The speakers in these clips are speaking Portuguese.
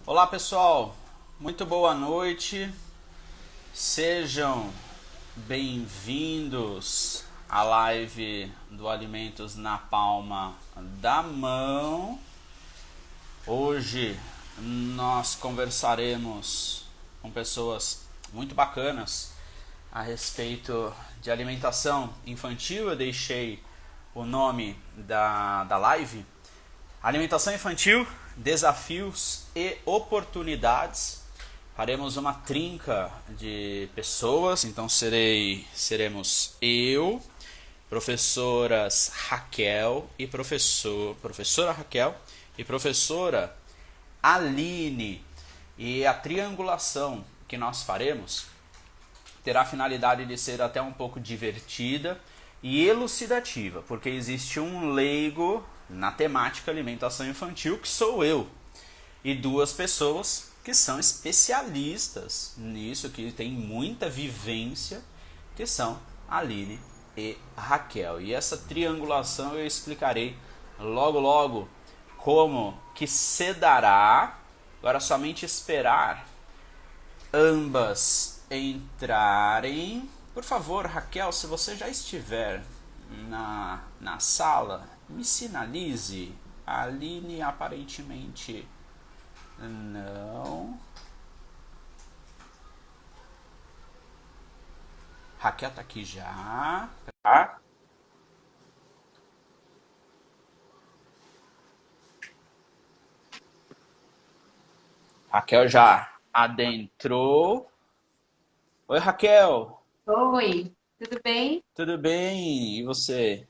Olá pessoal, muito boa noite, sejam bem-vindos à live do Alimentos na Palma da Mão. Hoje nós conversaremos com pessoas muito bacanas a respeito de alimentação infantil. Eu deixei o nome da live: Alimentação Infantil, Desafios e Oportunidades. Faremos uma trinca de pessoas, então seremos eu, professoras Raquel e professora Raquel e professora Aline. E a triangulação que nós faremos terá a finalidade de ser até um pouco divertida e elucidativa, porque existe um leigo na temática alimentação infantil, que sou eu, e duas pessoas que são especialistas nisso, que têm muita vivência, que são a Aline e a Raquel. E essa triangulação eu explicarei logo logo como que se dará. Agora somente esperar ambas entrarem. Por favor, Raquel, se você já estiver na sala, me sinalize. A Aline aparentemente não. Raquel tá aqui já. Tá? Raquel já adentrou. Oi, Raquel. Oi, tudo bem? Tudo bem? E você?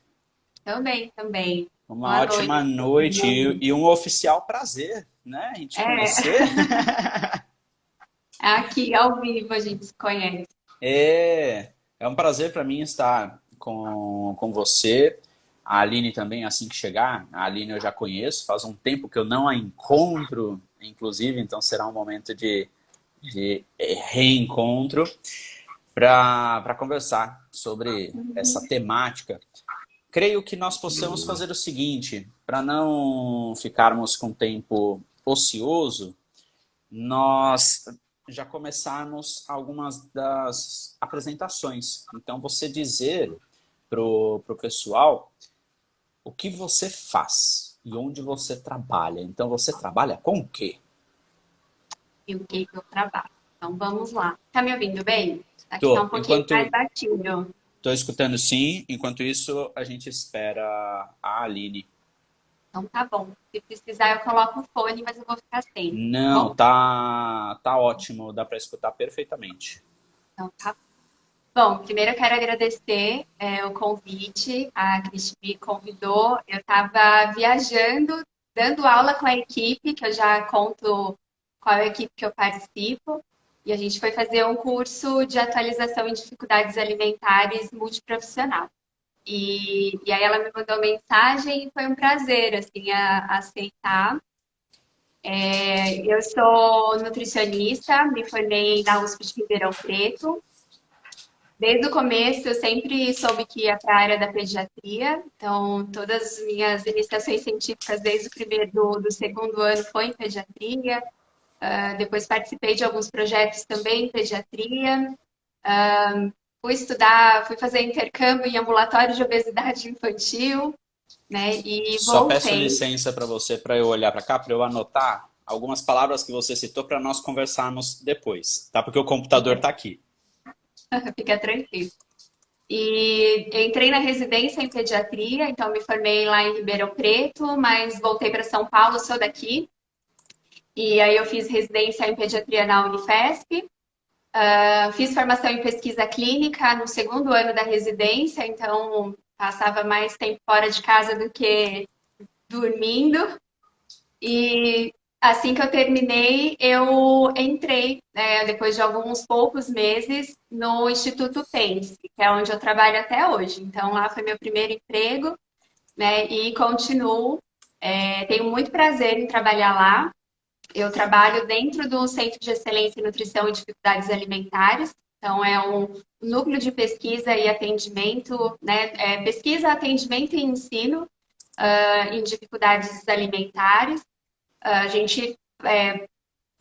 Também, também. Uma Boa ótima noite. noite e um oficial prazer, né? A gente É, conhecer. aqui ao vivo a gente se conhece. É um prazer para mim estar com você. A Aline também, assim que chegar. A Aline eu já conheço, faz um tempo que eu não a encontro, inclusive, então será um momento de reencontro para conversar sobre essa Uhum. temática. Creio que nós possamos fazer o seguinte, para não ficarmos com tempo ocioso, nós já começarmos algumas das apresentações. Então, você dizer pro pessoal o que você faz e onde você trabalha. Então, você trabalha com o quê? E o que que eu trabalho? Então vamos lá. Tá me ouvindo bem? Aqui tá um Tô, pouquinho mais enquanto baixinho. tô escutando sim, enquanto isso a gente espera a Aline. Então tá bom. Se precisar eu coloco o fone, mas eu vou ficar sem, tá Não, bom? tá ótimo, dá para escutar perfeitamente. Então tá. Bom, primeiro eu quero agradecer o convite. A Cristi me convidou. Eu estava viajando, dando aula com a equipe, que eu já conto qual é a equipe que eu participo. E a gente foi fazer um curso de atualização em dificuldades alimentares multiprofissional. E aí ela me mandou mensagem e foi um prazer, assim, aceitar. Eu sou nutricionista, me formei na USP de Ribeirão Preto. Desde o começo, eu sempre soube que ia para a área da pediatria, então todas as minhas iniciações científicas, desde o primeiro do segundo ano, foi em pediatria. Depois participei de alguns projetos também em pediatria. Fui estudar, fui fazer intercâmbio em ambulatório de obesidade infantil, né? E Só peço voltei. licença para você para eu olhar para cá, para eu anotar algumas palavras que você citou para nós conversarmos depois, tá? Porque o computador Fica, está aqui. fica tranquilo. E entrei na residência em pediatria, então me formei lá em Ribeirão Preto, mas voltei para São Paulo, sou daqui. E aí eu fiz residência em pediatria na Unifesp, fiz formação em pesquisa clínica no segundo ano da residência, então passava mais tempo fora de casa do que dormindo. E assim que eu terminei, eu entrei, depois de alguns poucos meses, no Instituto Pense, que é onde eu trabalho até hoje. Então lá foi meu primeiro emprego, né? E continuo. Tenho muito prazer em trabalhar lá. Eu trabalho dentro do Centro de Excelência em Nutrição e Dificuldades Alimentares. Então, é um núcleo de pesquisa e atendimento, né? Pesquisa, atendimento e ensino em dificuldades alimentares. A gente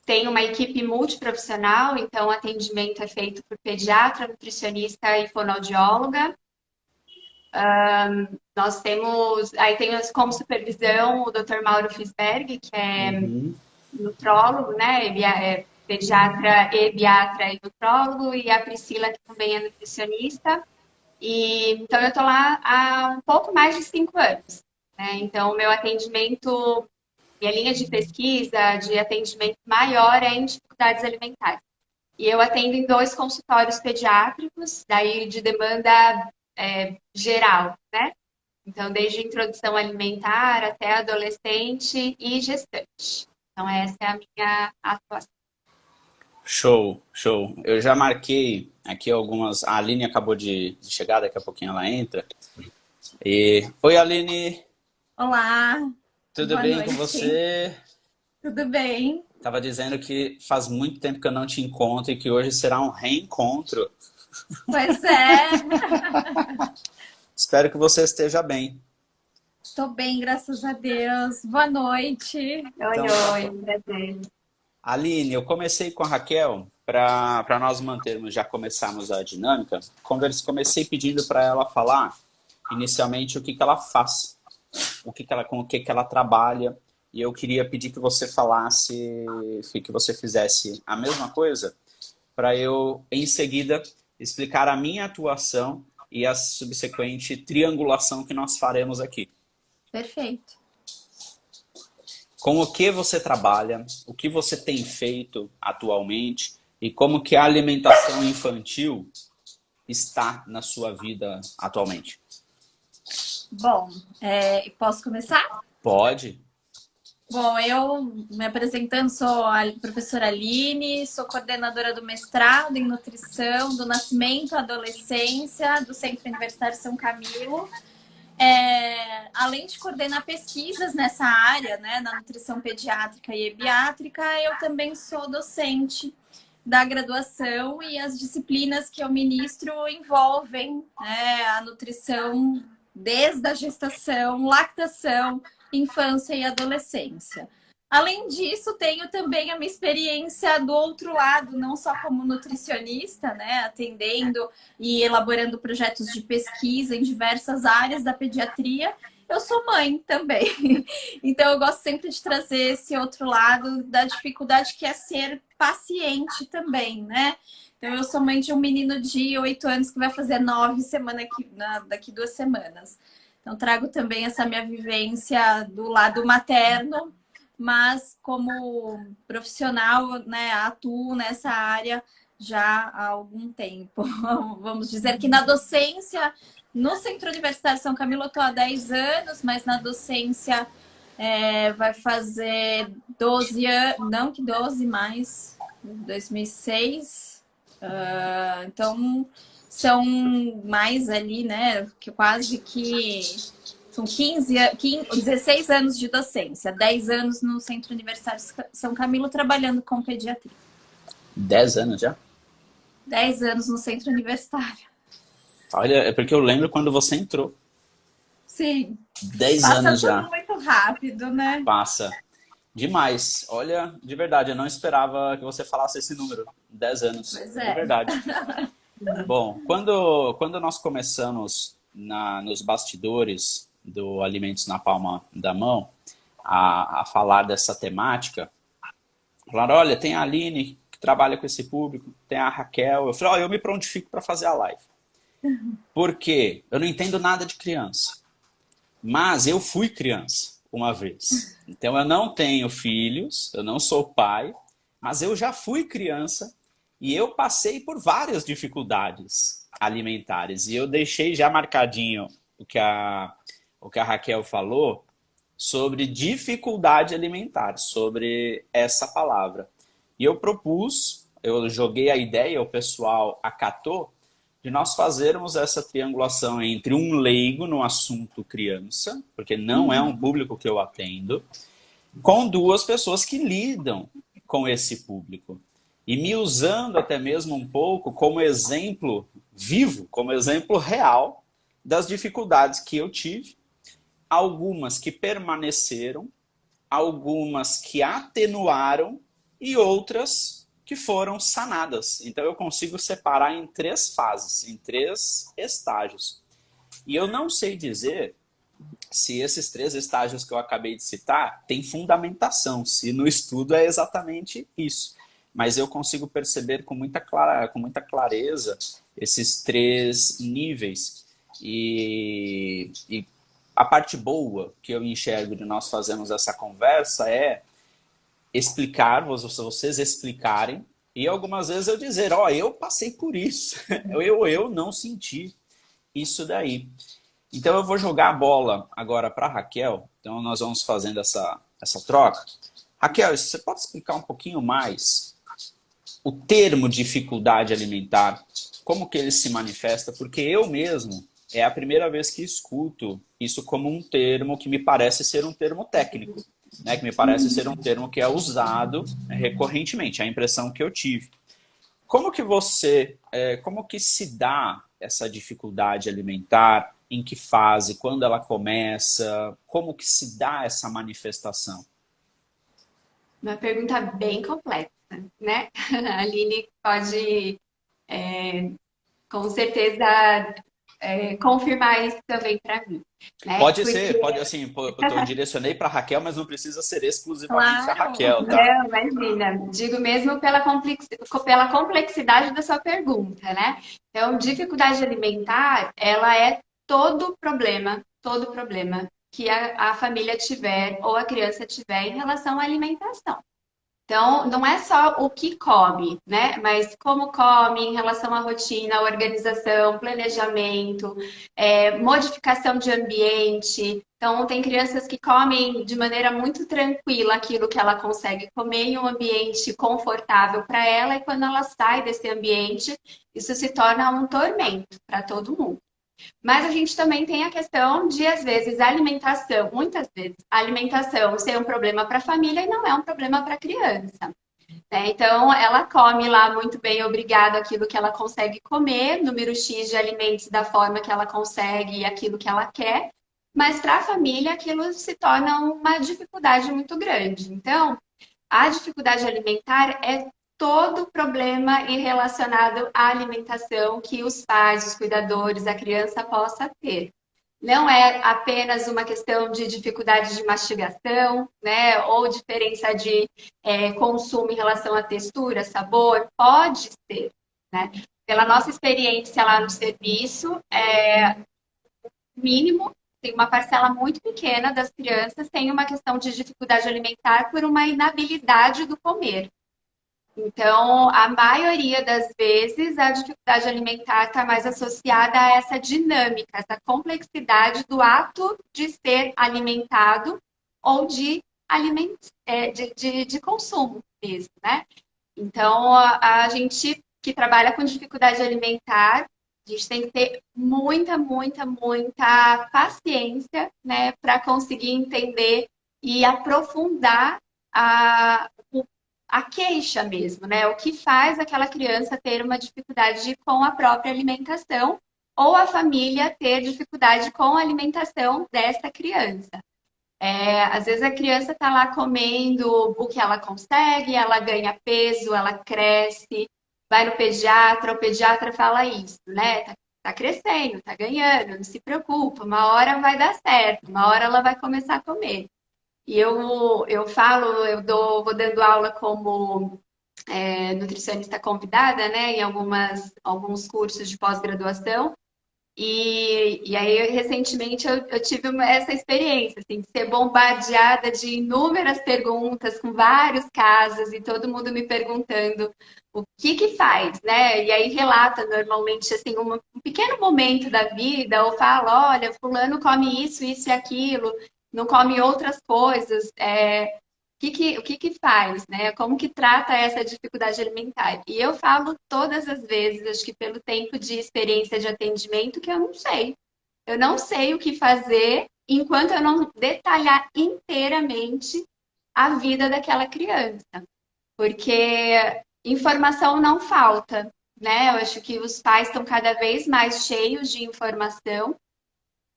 tem uma equipe multiprofissional, então o atendimento é feito por pediatra, nutricionista e fonoaudióloga. Nós temos, aí tem como supervisão o Dr. Mauro Fisberg, que é Uhum. nutrólogo, né? Ele é pediatra e biatra e nutrólogo, e a Priscila, que também é nutricionista. E, então, eu estou lá há um pouco mais de 5 anos. Né? Então, o meu atendimento, minha linha de pesquisa, de atendimento maior é em dificuldades alimentares. E eu atendo em 2 consultórios pediátricos, daí de demanda geral, né? Então, desde introdução alimentar até adolescente e gestante. Então, essa é a minha atuação. Show, show. Eu já marquei aqui algumas. A Aline acabou de chegar, daqui a pouquinho ela entra. Oi, Aline, Olá, tudo boa bem com noite. você? Tudo bem? Tava dizendo que faz muito tempo que eu não te encontro e que hoje será um reencontro. Pois é, Espero que você esteja bem. estou bem, graças a Deus. Boa noite. Oi, Então, tá oi, bom. prazer. Aline, eu comecei com a Raquel para nós mantermos, já começarmos a dinâmica. Comecei pedindo para ela falar inicialmente o que ela faz, com o que ela trabalha. E eu queria pedir que você falasse, que você fizesse a mesma coisa, para eu, em seguida, explicar a minha atuação e a subsequente triangulação que nós faremos aqui. Perfeito. Com o que você trabalha, o que você tem feito atualmente e como que a alimentação infantil está na sua vida atualmente. Bom, posso começar? Pode? Bom, eu me apresentando, sou a professora Aline, sou coordenadora do mestrado em nutrição, do nascimento à adolescência, do Centro Universitário São Camilo. Além de coordenar pesquisas nessa área, né, na nutrição pediátrica e ebiátrica, eu também sou docente da graduação e as disciplinas que eu ministro envolvem, né, a nutrição desde a gestação, lactação, infância e adolescência. Além disso, tenho também a minha experiência do outro lado, não só como nutricionista, né, atendendo e elaborando projetos de pesquisa em diversas áreas da pediatria. Eu sou mãe também. Então, eu gosto sempre de trazer esse outro lado da dificuldade que é ser paciente também, né? Então, eu sou mãe de um menino de 8 anos que vai fazer 9 daqui 2 semanas. Então, trago também essa minha vivência do lado materno, mas como profissional, né, atuo nessa área já há algum tempo. Vamos dizer que na docência, no Centro Universitário São Camilo, eu estou há 10 anos, mas na docência vai fazer 12 anos, não que 12 mais, 2006. Então, são mais ali, né, que quase que... São 16 anos de docência, 10 anos no Centro Universitário São Camilo trabalhando com pediatria. 10 anos já? 10 anos no Centro Universitário. Olha, é porque eu lembro quando você entrou. Sim. 10 Passa anos tudo já. muito rápido, né? Passa. Demais. Olha, de verdade, eu não esperava que você falasse esse número. 10 anos. Pois De é. verdade. Bom, quando nós começamos nos bastidores do Alimentos na Palma da Mão a falar dessa temática, falaram, olha, tem a Aline que trabalha com esse público, tem a Raquel. Eu falei, eu me prontifico para fazer a live. Por quê? Eu não entendo nada de criança. Mas eu fui criança uma vez. Então eu não tenho filhos, eu não sou pai, mas eu já fui criança e eu passei por várias dificuldades alimentares. E eu deixei já marcadinho o que a Raquel falou sobre dificuldade alimentar, sobre essa palavra. E eu propus, eu joguei a ideia, o pessoal acatou, de nós fazermos essa triangulação entre um leigo no assunto criança, porque não é um público que eu atendo, com 2 pessoas que lidam com esse público. E me usando até mesmo um pouco como exemplo vivo, como exemplo real das dificuldades que eu tive, algumas que permaneceram, algumas que atenuaram e outras que foram sanadas. Então eu consigo separar em 3 fases, em 3 estágios. E eu não sei dizer se esses 3 estágios que eu acabei de citar têm fundamentação, se no estudo é exatamente isso. Mas eu consigo perceber com muita clareza esses 3 níveis. E a parte boa que eu enxergo de nós fazermos essa conversa é explicar, vocês explicarem, e algumas vezes eu dizer, ó, eu passei por isso, eu não senti isso daí. Então eu vou jogar a bola agora para a Raquel, então nós vamos fazendo essa troca. Raquel, você pode explicar um pouquinho mais o termo dificuldade alimentar, como que ele se manifesta? Porque eu mesmo, é a primeira vez que escuto isso como um termo que me parece ser um termo técnico, né? Que me parece ser um termo que é usado recorrentemente, a impressão que eu tive. Como que se dá essa dificuldade alimentar? Em que fase? Quando ela começa? Como que se dá essa manifestação? Uma pergunta bem complexa, né? A Aline pode, com certeza, confirmar isso também para mim, né? Pode ser, pode assim, eu direcionei para a Raquel, mas não precisa ser exclusivamente a Claro. Raquel, tá? Não, imagina. Digo mesmo pela complexidade da sua pergunta, né? Então, dificuldade alimentar, ela é todo problema que a família tiver ou a criança tiver em relação à alimentação. Então, não é só o que come, né? Mas como come em relação à rotina, organização, planejamento, modificação de ambiente. Então, tem crianças que comem de maneira muito tranquila aquilo que ela consegue comer em um ambiente confortável para ela, e quando ela sai desse ambiente, isso se torna um tormento para todo mundo. Mas a gente também tem a questão de, às vezes, a alimentação, muitas vezes, a alimentação ser um problema para a família e não é um problema para a criança, né? Então, ela come lá muito bem, obrigada, aquilo que ela consegue comer, número X de alimentos da forma que ela consegue e aquilo que ela quer, mas para a família aquilo se torna uma dificuldade muito grande. Então, a dificuldade alimentar é todo problema relacionado à alimentação que os pais, os cuidadores, a criança possa ter. Não é apenas uma questão de dificuldade de mastigação, né, ou diferença de consumo em relação à textura, sabor, pode ser, né? Pela nossa experiência lá no serviço, mínimo, tem uma parcela muito pequena das crianças tem uma questão de dificuldade alimentar por uma inabilidade do comer. Então, a maioria das vezes, a dificuldade alimentar está mais associada a essa dinâmica, essa complexidade do ato de ser alimentado ou de consumo mesmo, né? Então, a gente que trabalha com dificuldade alimentar, a gente tem que ter muita, muita, muita paciência, né, para conseguir entender e aprofundar a queixa mesmo, né? O que faz aquela criança ter uma dificuldade com a própria alimentação ou a família ter dificuldade com a alimentação dessa criança. Às vezes a criança está lá comendo o que ela consegue, ela ganha peso, ela cresce, vai no pediatra, o pediatra fala isso, né? Tá crescendo, tá ganhando, não se preocupa, uma hora vai dar certo, uma hora ela vai começar a comer. E eu falo, vou dando aula como nutricionista convidada, né, em alguns cursos de pós-graduação. E aí, recentemente, eu tive essa experiência, assim, de ser bombardeada de inúmeras perguntas, com vários casos, e todo mundo me perguntando o que faz, né? E aí relata normalmente, assim, um pequeno momento da vida, ou fala, olha, fulano come isso, isso e aquilo, não come outras coisas, o que faz, né? Como que trata essa dificuldade alimentar? E eu falo todas as vezes, acho que pelo tempo de experiência de atendimento, que eu não sei. Eu não sei o que fazer enquanto eu não detalhar inteiramente a vida daquela criança. Porque informação não falta, né? Eu acho que os pais estão cada vez mais cheios de informação,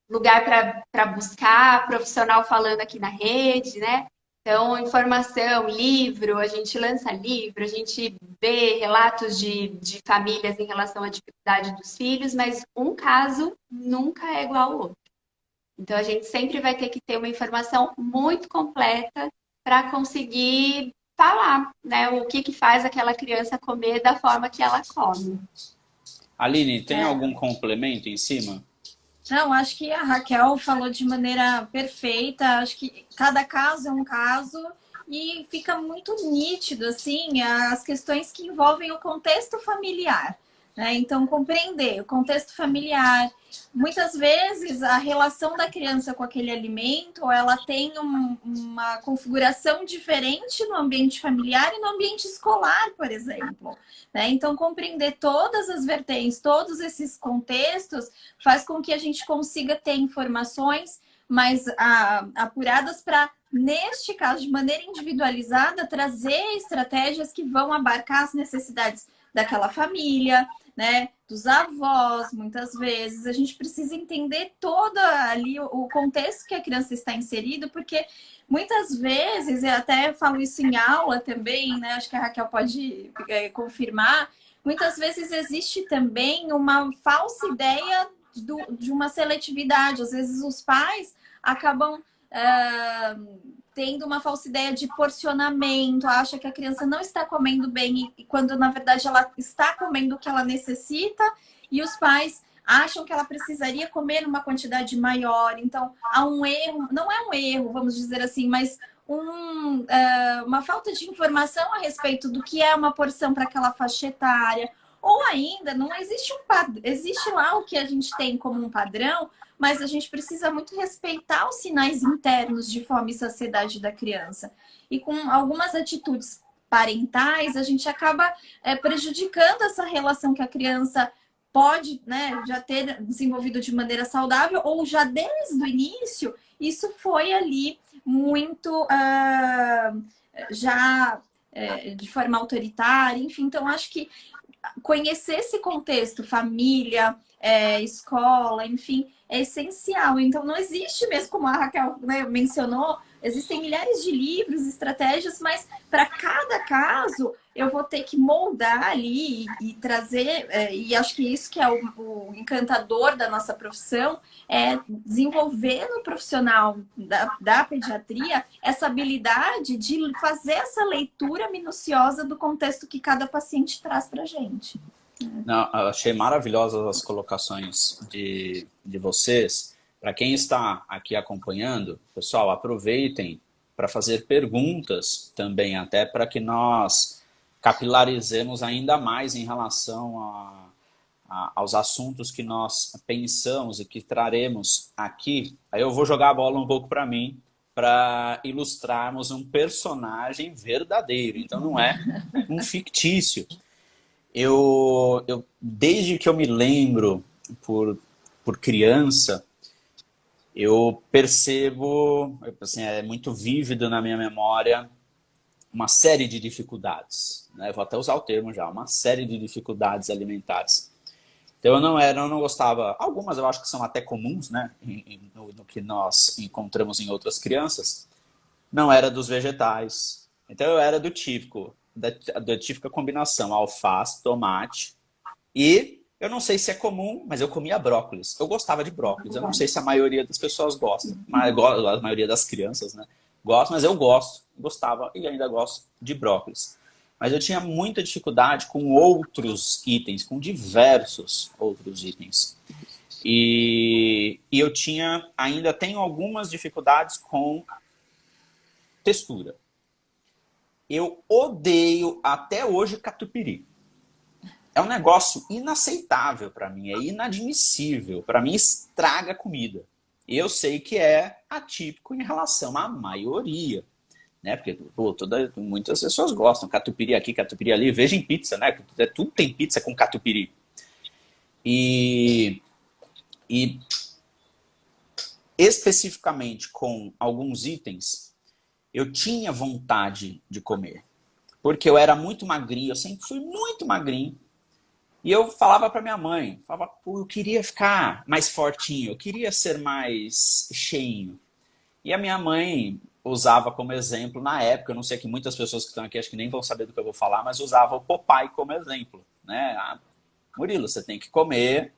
lugar para buscar, profissional falando aqui na rede, né? Então, informação, livro, a gente lança livro, a gente vê relatos de famílias em relação à dificuldade dos filhos, mas um caso nunca é igual ao outro. Então, a gente sempre vai ter que ter uma informação muito completa para conseguir falar, né, o que faz aquela criança comer da forma que ela come. Aline, tem É. algum complemento em cima? Não, acho que a Raquel falou de maneira perfeita. Acho que cada caso é um caso e fica muito nítido, assim, as questões que envolvem o contexto familiar, né? Então, compreender o contexto familiar. Muitas vezes, a relação da criança com aquele alimento, ela tem uma configuração diferente no ambiente familiar e no ambiente escolar, por exemplo, né? Então, compreender todas as vertentes, todos esses contextos, faz com que a gente consiga ter informações mais apuradas para, neste caso, de maneira individualizada, trazer estratégias que vão abarcar as necessidades daquela família, né, dos avós, muitas vezes. A gente precisa entender todo ali o contexto que a criança está inserida, porque muitas vezes, eu até falo isso em aula também, né, acho que a Raquel pode confirmar, muitas vezes existe também uma falsa ideia de uma seletividade. Às vezes os pais acabam tendo uma falsa ideia de porcionamento, acha que a criança não está comendo bem, e quando na verdade ela está comendo o que ela necessita, e os pais acham que ela precisaria comer uma quantidade maior. Então há um erro, não é um erro, vamos dizer assim, mas uma falta de informação a respeito do que é uma porção para aquela faixa etária. Ou ainda, não existe existe lá o que a gente tem como um padrão, mas a gente precisa muito respeitar os sinais internos de fome e saciedade da criança. E com algumas atitudes parentais, a gente acaba prejudicando essa relação que a criança pode, né, já ter desenvolvido de maneira saudável, ou já desde o início, isso foi ali muito já de forma autoritária, enfim. Então, acho que conhecer esse contexto, família, escola, enfim, é essencial. Então, não existe mesmo, como a Raquel, né, mencionou, existem milhares de livros, estratégias, mas para cada caso eu vou ter que moldar ali e trazer, e acho que isso que é o encantador da nossa profissão, é desenvolver no profissional da pediatria essa habilidade de fazer essa leitura minuciosa do contexto que cada paciente traz para a gente. Não, eu achei maravilhosas as colocações de vocês. Para quem está aqui acompanhando, pessoal, aproveitem para fazer perguntas também, até para que nós capilarizemos ainda mais em relação aos assuntos que nós pensamos e que traremos aqui. Aí eu vou jogar a bola um pouco para mim, para ilustrarmos um personagem verdadeiro. Então não é um fictício. Desde que eu me lembro por criança, eu percebo, assim, é muito vívido na minha memória, uma série de dificuldades, né? Eu vou até usar o termo já, uma série de dificuldades alimentares. Então eu não gostava, algumas eu acho que são até comuns, né, no que nós encontramos em outras crianças, não era dos vegetais. Então eu era do típico, da típica combinação alface, tomate, e eu não sei se é comum, mas eu comia brócolis. Eu gostava de brócolis. Eu não sei se a maioria das pessoas gosta, mas a maioria das crianças, né, gosta, mas eu gostava e ainda gosto de brócolis. Mas eu tinha muita dificuldade com outros itens, com diversos outros itens. E eu ainda tenho algumas dificuldades com textura. Eu odeio até hoje catupiry. É um negócio inaceitável para mim, é inadmissível. Para mim, estraga a comida. Eu sei que é atípico em relação à maioria, né? Porque muitas pessoas gostam. Catupiry aqui, catupiry ali. Veja em pizza, né? Tudo tem pizza com catupiry. E especificamente com alguns itens, eu tinha vontade de comer. Porque eu era muito magrinho, eu sempre fui muito magrinho. E eu falava para minha mãe, eu queria ficar mais fortinho, eu queria ser mais cheinho. E a minha mãe usava como exemplo na época, eu não sei que muitas pessoas que estão aqui acho que nem vão saber do que eu vou falar, mas usava o Popeye como exemplo, né? Ah, Murilo, você tem que comer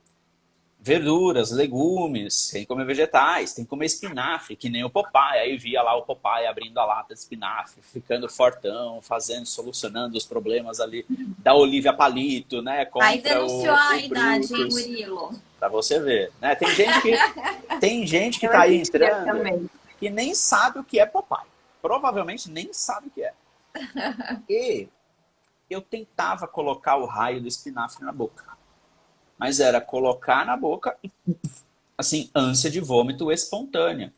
verduras, legumes, tem que comer vegetais, tem que comer espinafre, que nem o Popeye. Aí via lá o Popeye abrindo a lata de espinafre, ficando fortão, fazendo, solucionando os problemas ali da Olivia Palito, né? Contra Aí denunciou a o idade, hein, Brutus, Murilo? pra você ver, né? Tem gente que Eu tá aí assistia entrando também. que nem sabe o que é Popeye. Provavelmente nem sabe o que é. E eu tentava colocar o raio do espinafre na boca. Mas era colocar na boca e, assim, ânsia de vômito espontânea.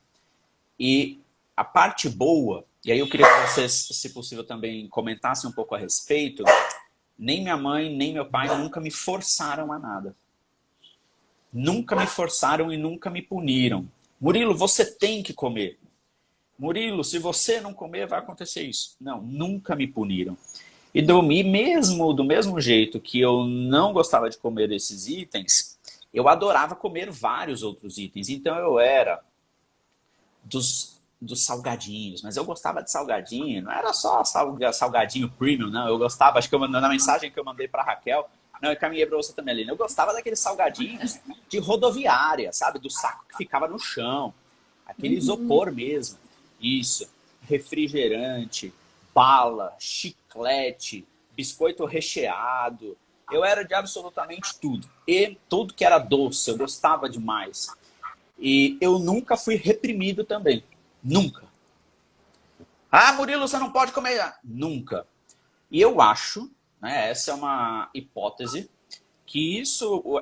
E a parte boa, e aí eu queria que vocês, se possível, também comentassem um pouco a respeito, nem minha mãe, nem meu pai nunca me forçaram a nada. Nunca me forçaram e nunca me puniram. Murilo, você tem que comer. Murilo, se você não comer, vai acontecer isso. Não, nunca me puniram. E mesmo do mesmo jeito que eu não gostava de comer esses itens, eu adorava comer vários outros itens. Então eu era dos salgadinhos, mas eu gostava de salgadinho, não era só salgadinho premium, não. Eu gostava, acho que na mensagem que eu mandei para Raquel, não, eu caminhei para você também, Aline, eu gostava daqueles salgadinhos de rodoviária, sabe? Do saco que ficava no chão, aquele isopor mesmo. Isso, refrigerante, bala, chiclete, biscoito recheado. Eu era de absolutamente tudo. E tudo que era doce, eu gostava demais. E eu nunca fui reprimido também. Nunca. Ah, Murilo, você não pode comer. Nunca. E eu acho, né, essa é uma hipótese, que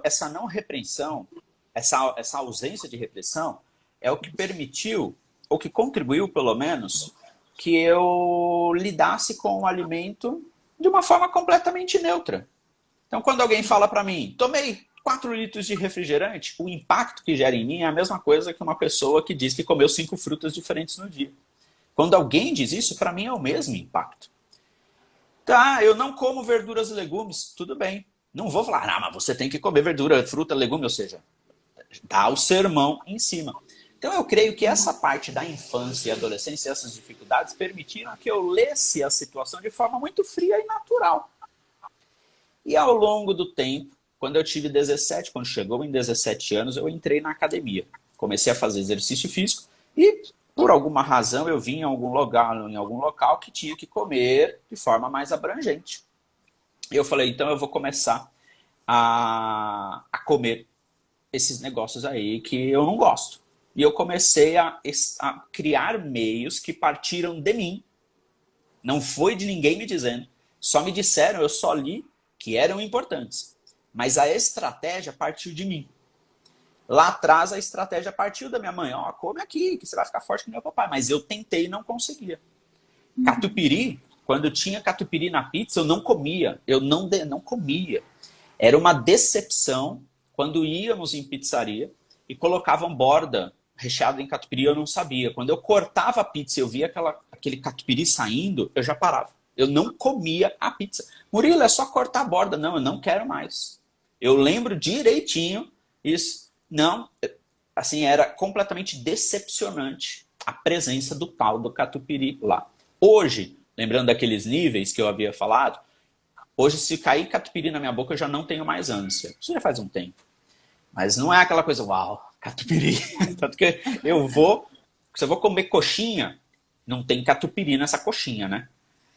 essa não repreensão, essa ausência de repressão, é o que permitiu, ou que contribuiu, pelo menos, que eu lidasse com o alimento de uma forma completamente neutra. Então, quando alguém fala para mim, tomei 4 litros de refrigerante, o impacto que gera em mim é a mesma coisa que uma pessoa que diz que comeu 5 frutas diferentes no dia. Quando alguém diz isso, para mim é o mesmo impacto. Tá, eu não como verduras e legumes, tudo bem. Não vou falar, ah, mas você tem que comer verdura, fruta, legume, ou seja, dá o sermão em cima. Então eu creio que essa parte da infância e adolescência, essas dificuldades, permitiram que eu lesse a situação de forma muito fria e natural. E ao longo do tempo, quando eu tive 17, quando chegou em 17 anos, eu entrei na academia. Comecei a fazer exercício físico e, por alguma razão, eu vim em algum local que tinha que comer de forma mais abrangente. E eu falei, então eu vou começar a comer esses negócios aí que eu não gosto. E eu comecei a criar meios que partiram de mim. Não foi de ninguém me dizendo. Só me disseram, eu só li que eram importantes. Mas a estratégia partiu de mim. Lá atrás a estratégia partiu da minha mãe. Ó, come aqui, que você vai ficar forte que nem o papai. Mas eu tentei e não conseguia. Catupiry, quando tinha catupiry na pizza, eu não comia. Eu não comia. Era uma decepção quando íamos em pizzaria e colocavam borda recheada em catupiry, eu não sabia. Quando eu cortava a pizza e eu via aquele catupiry saindo, eu já parava. Eu não comia a pizza. Murilo, é só cortar a borda. Não, eu não quero mais. Eu lembro direitinho isso. Não, assim, era completamente decepcionante a presença do tal do catupiry lá. Hoje, lembrando daqueles níveis que eu havia falado, hoje se cair catupiry na minha boca eu já não tenho mais ânsia. Isso já faz um tempo. Mas não é aquela coisa, uau, catupiry. Tanto que se eu vou comer coxinha, não tem catupiry nessa coxinha, né?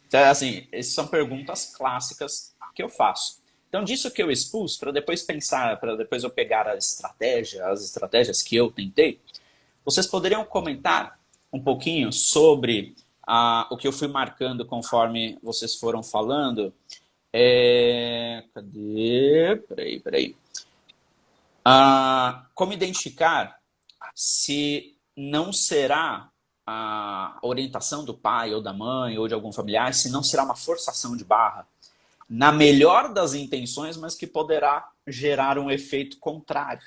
Então, assim, essas são perguntas clássicas que eu faço. Então, disso que eu expus, para depois pensar, para depois eu pegar as estratégias que eu tentei, vocês poderiam comentar um pouquinho sobre o que eu fui marcando conforme vocês foram falando. Cadê? Peraí. Como identificar se não será a orientação do pai ou da mãe ou de algum familiar, se não será uma forçação de barra, na melhor das intenções, mas que poderá gerar um efeito contrário.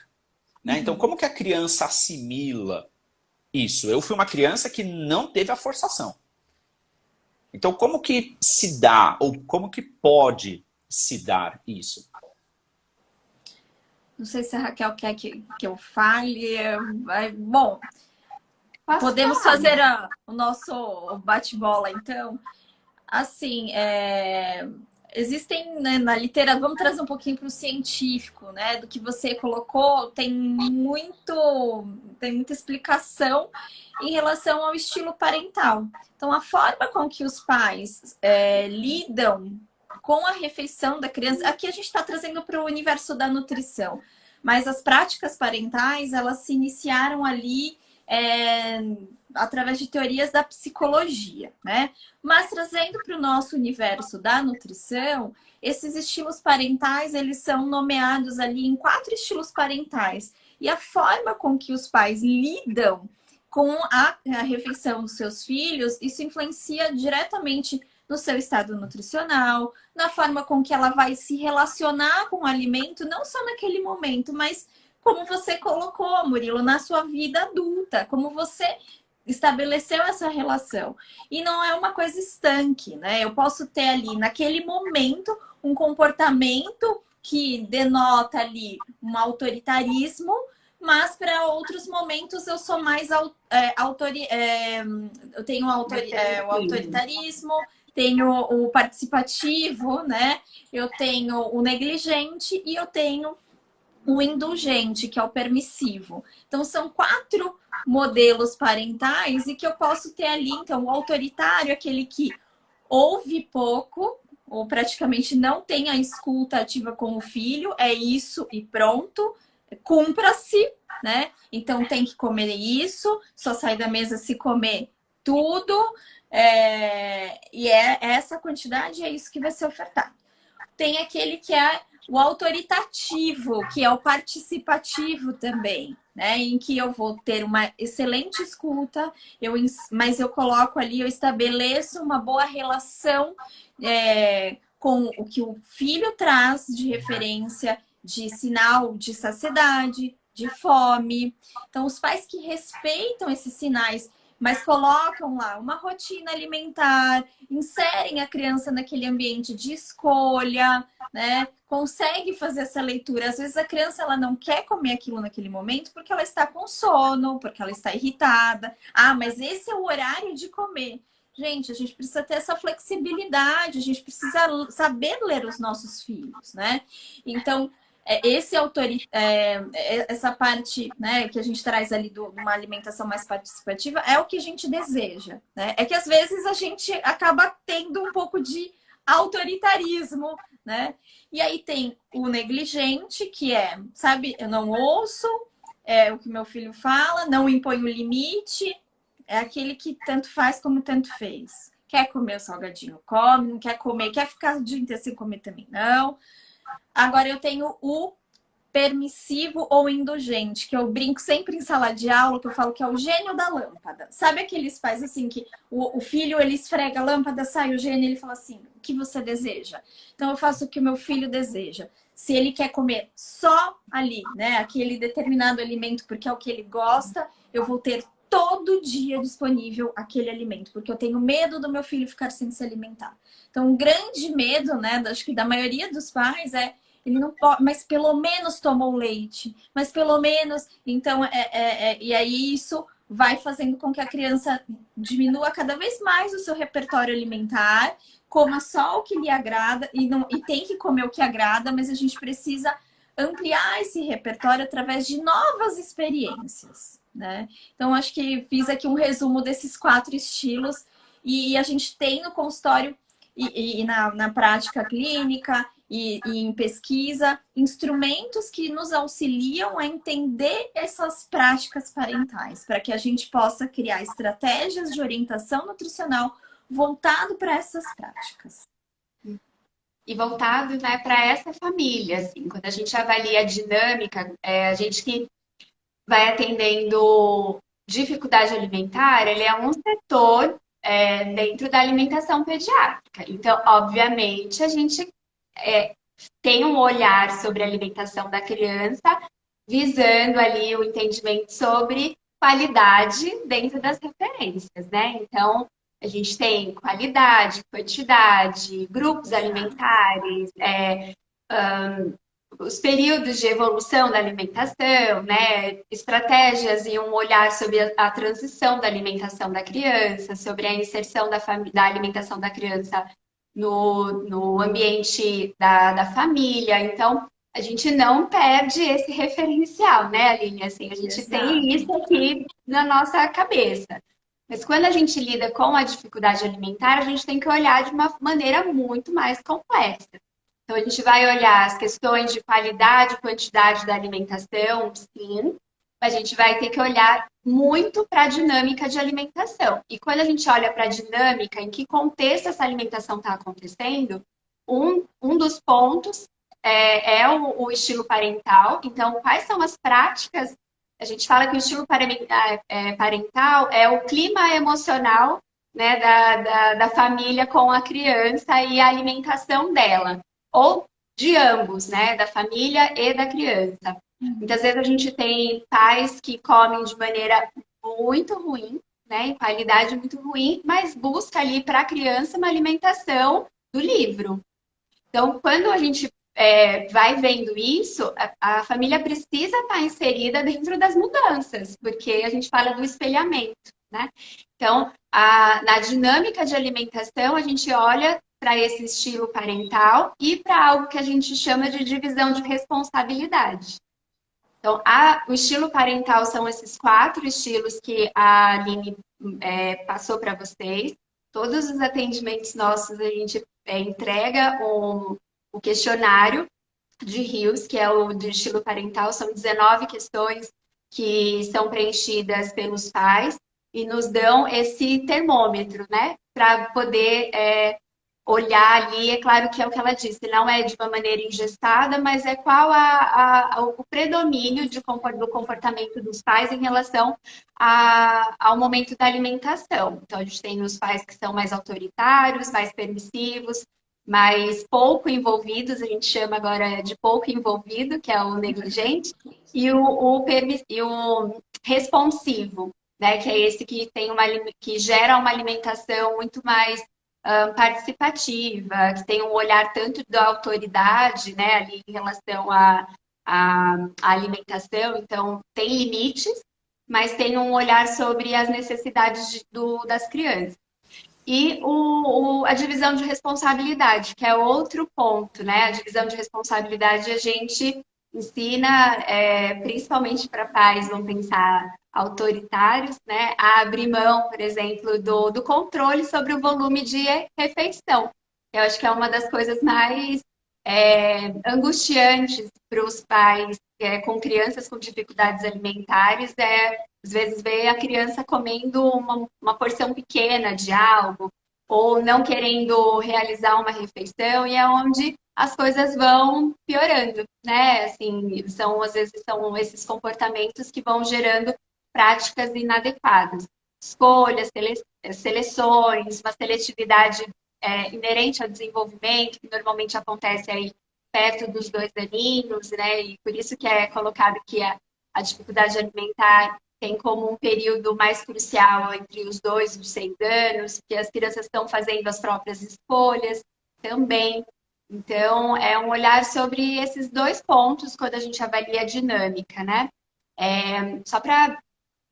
Né? Então, como que a criança assimila isso? Eu fui uma criança que não teve a forçação. Então, como que se dá, ou como que pode se dar isso? Não sei se a Raquel quer que eu fale. Bom, Posso Podemos falar? fazer o nosso bate-bola, então? Assim, existem, né, na literatura, vamos trazer um pouquinho para o científico, né? Do que você colocou, tem muita explicação em relação ao estilo parental. Então, a forma com que os pais lidam com a refeição da criança, aqui a gente está trazendo para o universo da nutrição, mas as práticas parentais, elas se iniciaram ali é, através de teorias da psicologia, né? Mas trazendo para o nosso universo da nutrição, esses estilos parentais, eles são nomeados ali em 4 estilos parentais. E a forma com que os pais lidam com a refeição dos seus filhos, isso influencia diretamente no seu estado nutricional, na forma com que ela vai se relacionar com o alimento, não só naquele momento, mas como você colocou, Murilo, na sua vida adulta, como você estabeleceu essa relação. E não é uma coisa estanque, né? Eu posso ter ali, naquele momento, um comportamento que denota ali um autoritarismo, mas para outros momentos eu sou mais eu tenho o autoritarismo, tenho o participativo, né? Eu tenho o negligente e eu tenho o indulgente, que é o permissivo. Então, são 4 modelos parentais e que eu posso ter ali, então, o autoritário, aquele que ouve pouco ou praticamente não tem a escuta ativa com o filho, é isso e pronto, cumpra-se, né? Então, tem que comer isso, só sai da mesa se comer tudo, e essa quantidade, é isso que vai ser ofertado. Tem aquele que é o autoritativo, que é o participativo também, né? Em que eu vou ter uma excelente escuta, mas eu coloco ali, eu estabeleço uma boa relação com o que o filho traz de referência, de sinal de saciedade, de fome. Então, os pais que respeitam esses sinais, mas colocam lá uma rotina alimentar, inserem a criança naquele ambiente de escolha, né? Consegue fazer essa leitura. Às vezes a criança ela não quer comer aquilo naquele momento porque ela está com sono, porque ela está irritada. Ah, mas esse é o horário de comer. Gente, a gente precisa ter essa flexibilidade, a gente precisa saber ler os nossos filhos, né? Então, essa parte, né, que a gente traz ali de uma alimentação mais participativa é o que a gente deseja, né? É que às vezes a gente acaba tendo um pouco de autoritarismo, né? E aí tem o negligente, que sabe, eu não ouço o que meu filho fala, não impõe o limite, é aquele que tanto faz como tanto fez. Quer comer o salgadinho, come, não quer comer, quer ficar o dia inteiro sem comer também, não. Agora eu tenho o permissivo ou indulgente, que eu brinco sempre em sala de aula, que eu falo que é o gênio da lâmpada. Sabe aqueles pais assim que o filho ele esfrega a lâmpada, sai o gênio e ele fala assim: o que você deseja? Então eu faço o que o meu filho deseja. Se ele quer comer só ali, né, aquele determinado alimento porque é o que ele gosta, eu vou ter todo dia disponível aquele alimento, porque eu tenho medo do meu filho ficar sem se alimentar. Então, um grande medo, né, acho que da maioria dos pais ele não pode, mas pelo menos tomou leite, mas pelo menos, então, e aí isso vai fazendo com que a criança diminua cada vez mais o seu repertório alimentar, coma só o que lhe agrada e tem que comer o que agrada, mas a gente precisa ampliar esse repertório através de novas experiências, né? Então, acho que fiz aqui um resumo desses 4 estilos e a gente tem no consultório e na prática clínica e em pesquisa, instrumentos que nos auxiliam a entender essas práticas parentais, para que a gente possa criar estratégias de orientação nutricional voltado para essas práticas. E voltado, né, para essa família, assim, quando a gente avalia a dinâmica, a gente que vai atendendo dificuldade alimentar, ele é um setor dentro da alimentação pediátrica. Então, obviamente, a gente tem um olhar sobre a alimentação da criança, visando ali o entendimento sobre qualidade dentro das referências, né? Então, a gente tem qualidade, quantidade, grupos alimentares, os períodos de evolução da alimentação, né? Estratégias e um olhar sobre a transição da alimentação da criança, sobre a inserção da alimentação da criança no ambiente da família. Então, a gente não perde esse referencial, né, Aline? Assim, a gente tem Exato. isso aqui na nossa cabeça. Mas quando a gente lida com a dificuldade alimentar, a gente tem que olhar de uma maneira muito mais complexa. Então, a gente vai olhar as questões de qualidade e quantidade da alimentação, sim, mas a gente vai ter que olhar muito para a dinâmica de alimentação. E quando a gente olha para a dinâmica, em que contexto essa alimentação está acontecendo, um dos pontos é o estilo parental. Então, quais são as práticas? A gente fala que o estilo parental é o clima emocional, né, da família com a criança e a alimentação dela ou de ambos, né, da família e da criança. Muitas vezes a gente tem pais que comem de maneira muito ruim, né, em qualidade muito ruim, mas busca ali para a criança uma alimentação do livro. Então, quando a gente vai vendo isso, a família precisa estar inserida dentro das mudanças, porque a gente fala do espelhamento, né? Então, na dinâmica de alimentação, a gente olha para esse estilo parental e para algo que a gente chama de divisão de responsabilidade. Então, o estilo parental são esses 4 estilos que a Aline passou para vocês. Todos os atendimentos nossos, a gente entrega o questionário de Rios, que é o de estilo parental. São 19 questões que são preenchidas pelos pais e nos dão esse termômetro, né? Para poder olhar ali, é claro que é o que ela disse, não é de uma maneira engessada, mas é qual o predomínio do comportamento dos pais em relação ao momento da alimentação. Então, a gente tem os pais que são mais autoritários, mais permissivos, mais pouco envolvidos, a gente chama agora de pouco envolvido, que é o negligente, e o responsivo, né, que é esse que gera uma alimentação muito mais participativa, que tem um olhar tanto da autoridade, né, ali em relação à alimentação, então tem limites, mas tem um olhar sobre as necessidades das crianças. E a divisão de responsabilidade, que é outro ponto, né? A divisão de responsabilidade a gente ensina, principalmente para pais, vamos pensar, autoritários, né? A abrir mão, por exemplo, do controle sobre o volume de refeição. Eu acho que é uma das coisas mais angustiantes para os pais com crianças com dificuldades alimentares, às vezes ver a criança comendo uma porção pequena de algo, ou não querendo realizar uma refeição, e é onde as coisas vão piorando, né? Assim, às vezes são esses comportamentos que vão gerando práticas inadequadas. Escolhas, seleções, uma seletividade inerente ao desenvolvimento, que normalmente acontece aí perto dos 2 aninhos, né? E por isso que é colocado que a dificuldade alimentar tem como um período mais crucial entre os 2 e os 6 anos, que as crianças estão fazendo as próprias escolhas também. Então, é um olhar sobre esses 2 pontos quando a gente avalia a dinâmica, né? Só para,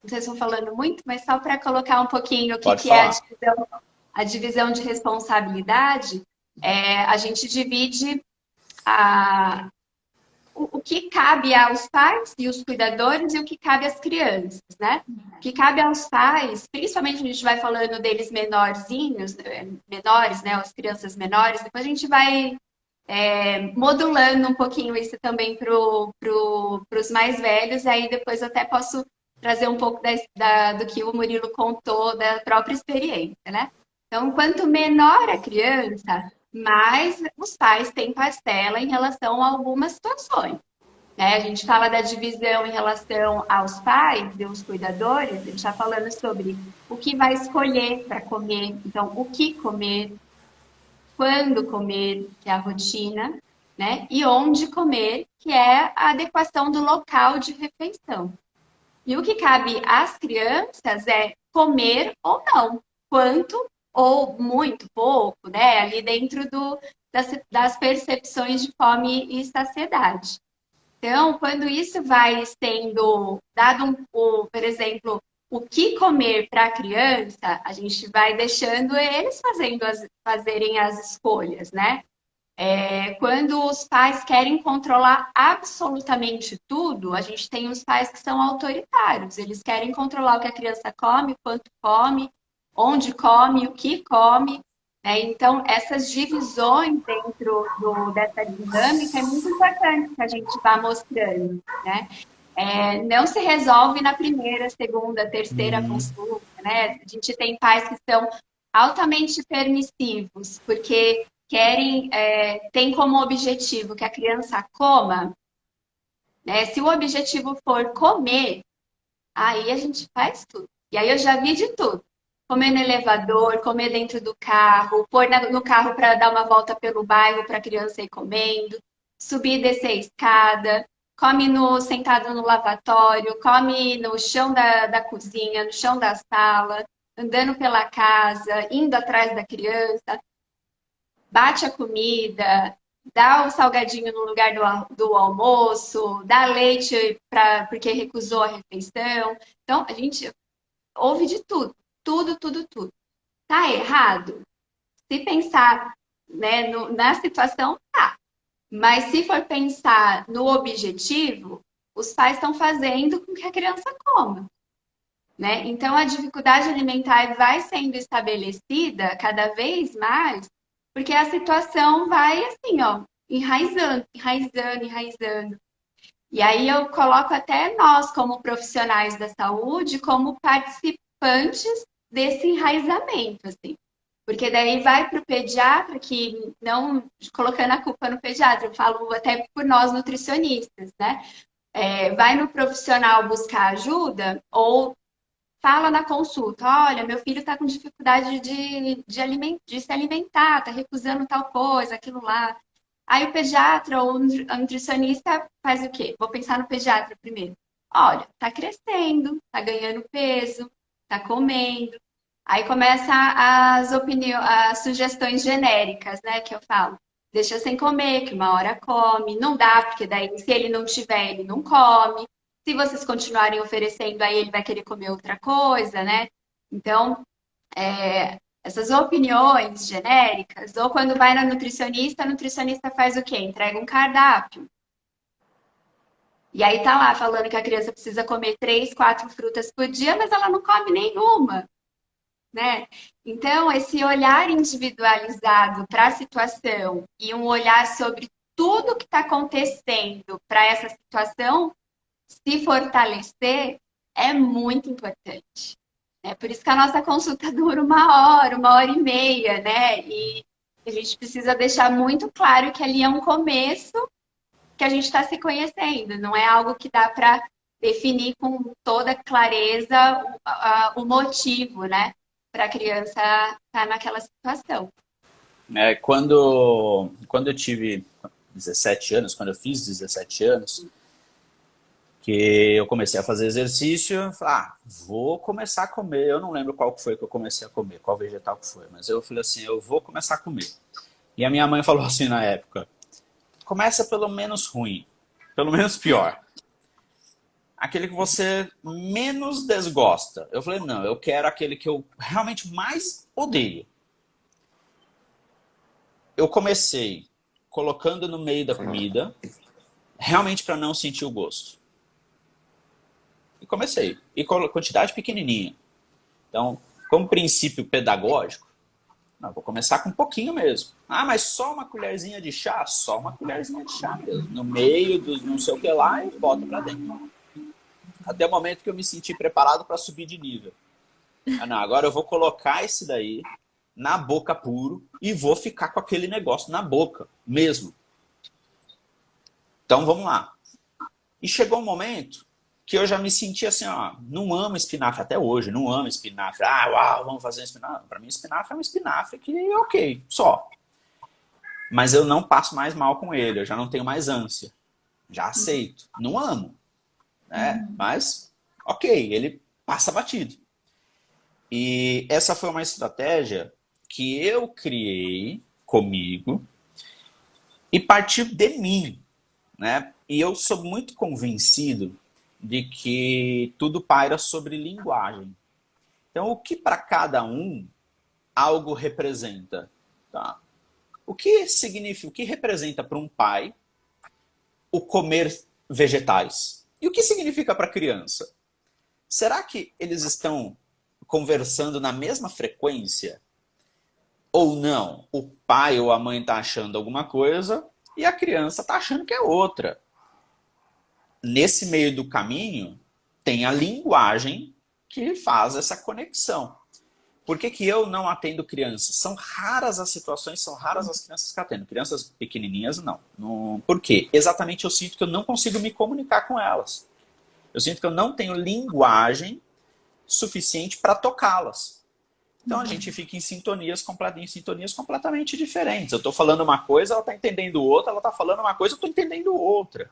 não sei se estou falando muito, mas só para colocar um pouquinho o Pode que é falar. a divisão de responsabilidade, a gente divide o que cabe aos pais e os cuidadores e o que cabe às crianças, né? O que cabe aos pais, principalmente a gente vai falando deles menores, né? As crianças menores, depois a gente vai modulando um pouquinho isso também para os mais velhos, e aí depois eu até posso trazer um pouco do que o Murilo contou da própria experiência, né? Então, quanto menor a criança, mais os pais têm parcela em relação a algumas situações, né? A gente fala da divisão em relação aos pais e os cuidadores, a gente está falando sobre o que vai escolher para comer, então, o que comer, quando comer, que é a rotina, né? E onde comer, que é a adequação do local de refeição. E o que cabe às crianças é comer ou não, quanto ou muito pouco, né? Ali dentro das percepções de fome e saciedade. Então, quando isso vai sendo dado, por exemplo, o que comer para a criança, a gente vai deixando eles fazerem as escolhas, né? Quando os pais querem controlar absolutamente tudo, a gente tem os pais que são autoritários. Eles querem controlar o que a criança come, quanto come, onde come, o que come. Então, essas divisões dentro dessa dinâmica é muito importante que a gente vá mostrando, né? Não se resolve na primeira, segunda, terceira consulta, né? A gente tem pais que são altamente permissivos, porque tem como objetivo que a criança coma, né? Se o objetivo for comer, aí a gente faz tudo. E aí eu já vi de tudo. Comer no elevador, comer dentro do carro, pôr no carro para dar uma volta pelo bairro para a criança ir comendo, subir e descer a escada, come sentado no lavatório, come no chão da cozinha, no chão da sala, andando pela casa, indo atrás da criança, bate a comida, dá o salgadinho no lugar do almoço, dá leite porque recusou a refeição. Então, a gente ouve de tudo, tudo, tudo, tudo. Tá errado? Se pensar, né, na situação, tá. Mas se for pensar no objetivo, os pais estão fazendo com que a criança coma. Né? Então, a dificuldade alimentar vai sendo estabelecida cada vez mais, porque a situação vai assim, ó, enraizando, enraizando, enraizando. E aí eu coloco até nós, como profissionais da saúde, como participantes desse enraizamento, assim. Porque daí vai para o pediatra, que não colocando a culpa no pediatra, eu falo até por nós nutricionistas, né? Vai no profissional buscar ajuda ou fala na consulta, olha, meu filho está com dificuldade de se alimentar, está recusando tal coisa, aquilo lá. Aí o pediatra ou a nutricionista faz o quê? Vou pensar no pediatra primeiro. Olha, está crescendo, está ganhando peso, está comendo. Aí começa as sugestões genéricas, né, que eu falo. Deixa sem comer, que uma hora come. Não dá, porque daí se ele não tiver, ele não come. Se vocês continuarem oferecendo, aí ele vai querer comer outra coisa, né? Então, essas opiniões genéricas, ou quando vai na nutricionista, a nutricionista faz o quê? Entrega um cardápio. E aí tá lá falando que a criança precisa comer 3, 4 frutas por dia, mas ela não come nenhuma, né? Então, esse olhar individualizado para a situação e um olhar sobre tudo que está acontecendo para essa situação se fortalecer é muito importante. É por isso que a nossa consulta dura 1 hora e meia, né? E a gente precisa deixar muito claro que ali é um começo que a gente está se conhecendo, não é algo que dá para definir com toda clareza o motivo, né? Para a criança estar naquela situação. Quando eu tive 17 anos, quando eu fiz 17 anos, que eu comecei a fazer exercício, eu falei, vou começar a comer. Eu não lembro qual foi que eu comecei a comer, qual vegetal que foi, mas eu falei assim, eu vou começar a comer. E a minha mãe falou assim na época, começa pelo menos ruim, pelo menos pior. Aquele que você menos desgosta. Eu falei, não, eu quero aquele que eu realmente mais odeio. Eu comecei colocando no meio da comida, realmente para não sentir o gosto. E comecei. E com quantidade pequenininha. Então, como princípio pedagógico, vou começar com um pouquinho mesmo. Mas só uma colherzinha de chá? Só uma colherzinha de chá mesmo. No meio dos não sei o que lá e bota para dentro. Até o momento que eu me senti preparado para subir de nível. Agora eu vou colocar esse daí na boca puro e vou ficar com aquele negócio na boca mesmo. Então vamos lá. E chegou um momento que eu já me senti assim, não amo espinafre até hoje, não amo espinafre. Vamos fazer um espinafre. Para mim espinafre é um espinafre que ok, só. Mas eu não passo mais mal com ele, eu já não tenho mais ânsia. Já aceito. Não amo. Mas, ok, ele passa batido. E essa foi uma estratégia que eu criei comigo e partir de mim, né? E eu sou muito convencido de que tudo paira sobre linguagem. Então, o que para cada um algo representa, tá? O que significa, o que representa para um pai o comer vegetais? E o que significa para a criança? Será que eles estão conversando na mesma frequência? Ou não? O pai ou a mãe está achando alguma coisa e a criança está achando que é outra. Nesse meio do caminho, tem a linguagem que faz essa conexão. Por que que eu não atendo crianças? São raras as situações, são raras as crianças que eu atendo. Crianças pequenininhas, não. Por quê? Exatamente eu sinto que eu não consigo me comunicar com elas. Eu sinto que eu não tenho linguagem suficiente para tocá-las. Então a gente fica em sintonias completamente diferentes. Eu estou falando uma coisa, ela está entendendo outra, ela está falando uma coisa, eu estou entendendo outra.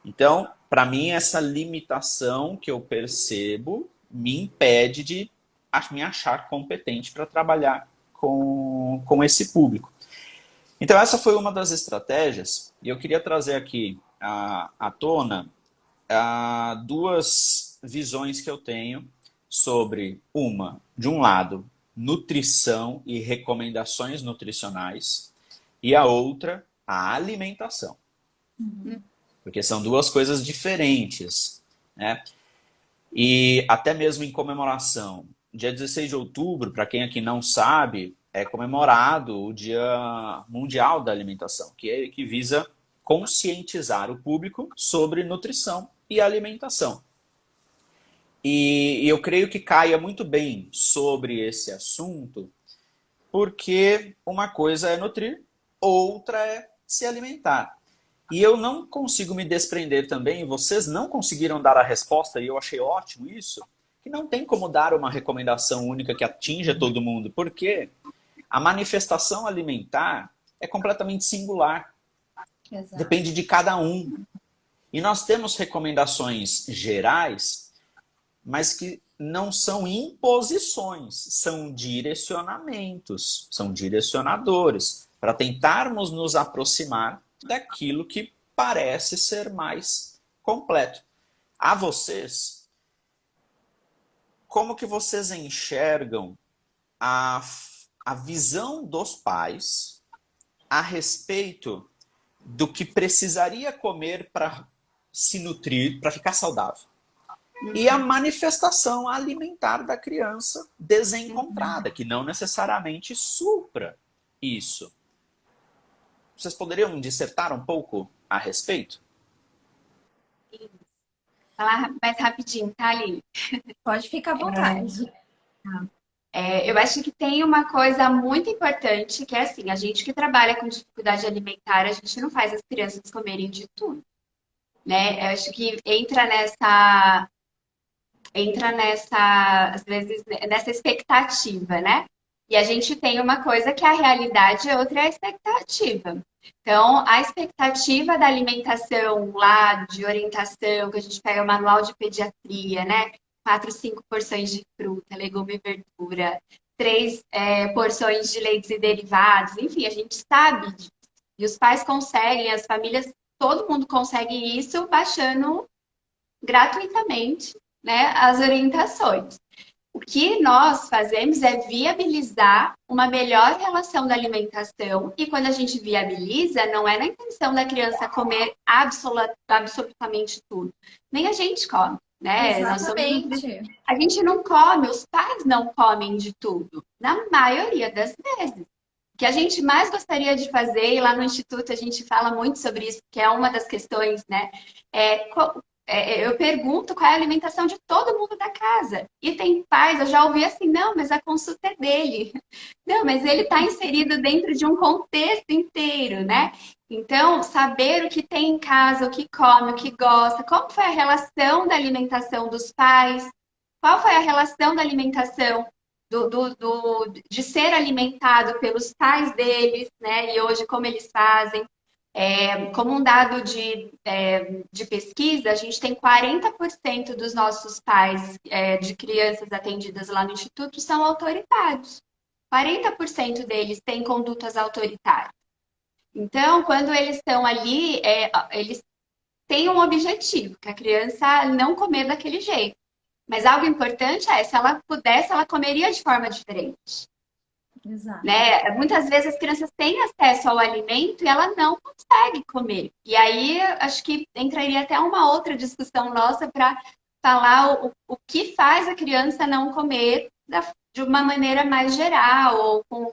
Então, para mim, essa limitação que eu percebo me impede de me achar competente para trabalhar com esse público. Então, essa foi uma das estratégias, e eu queria trazer aqui à tona duas visões que eu tenho sobre de um lado, nutrição e recomendações nutricionais, e a outra, a alimentação. Porque são duas coisas diferentes, né? E até mesmo em comemoração, dia 16 de outubro, para quem aqui não sabe, é comemorado o Dia Mundial da Alimentação, que visa conscientizar o público sobre nutrição e alimentação. E eu creio que caia muito bem sobre esse assunto, porque uma coisa é nutrir, outra é se alimentar. E eu não consigo me desprender também, e vocês não conseguiram dar a resposta, e eu achei ótimo isso, que não tem como dar uma recomendação única que atinja todo mundo, porque a manifestação alimentar é completamente singular. Exato. Depende de cada um. E nós temos recomendações gerais, mas que não são imposições, são direcionamentos, são direcionadores, para tentarmos nos aproximar daquilo que parece ser mais completo. A vocês, como que vocês enxergam a visão dos pais a respeito do que precisaria comer para se nutrir, para ficar saudável? E a manifestação alimentar da criança desencontrada, que não necessariamente supra isso. Vocês poderiam dissertar um pouco a respeito? Falar mais rapidinho, tá, Aline? Pode ficar à vontade. Eu acho que tem uma coisa muito importante, que é assim, a gente que trabalha com dificuldade alimentar, a gente não faz as crianças comerem de tudo, né? Eu acho que entra às vezes, nessa expectativa, né? E a gente tem uma coisa que é a realidade, a outra é a expectativa. Então, a expectativa da alimentação lá, de orientação, que a gente pega o manual de pediatria, né? 4, 5 porções de fruta, legume e verdura, 3 porções de leites e derivados, enfim, a gente sabe disso. E os pais conseguem, as famílias, todo mundo consegue isso baixando gratuitamente, né, as orientações. O que nós fazemos é viabilizar uma melhor relação da alimentação, e quando a gente viabiliza, não é na intenção da criança comer absolutamente tudo. Nem a gente come, né? Exatamente. A gente não come, os pais não comem de tudo, na maioria das vezes. O que a gente mais gostaria de fazer, e lá no Instituto a gente fala muito sobre isso, que é uma das questões, né? Eu pergunto qual é a alimentação de todo mundo da casa. E tem pais, eu já ouvi assim, não, mas a consulta é dele. Não, mas ele está inserido dentro de um contexto inteiro, né? Então, saber o que tem em casa, o que come, o que gosta, como foi a relação da alimentação dos pais, qual foi a relação da alimentação de ser alimentado pelos pais deles, né? E hoje como eles fazem. Como um dado de pesquisa, a gente tem 40% dos nossos pais de crianças atendidas lá no Instituto são autoritários. 40% deles têm condutas autoritárias. Então, quando eles estão ali, eles têm um objetivo, que a criança não comer daquele jeito. Mas algo importante é, se ela pudesse, ela comeria de forma diferente. Exato. Né? Muitas vezes as crianças têm acesso ao alimento e ela não consegue comer. E aí, acho que entraria até uma outra discussão nossa para falar o que faz a criança não comer de uma maneira mais geral, ou com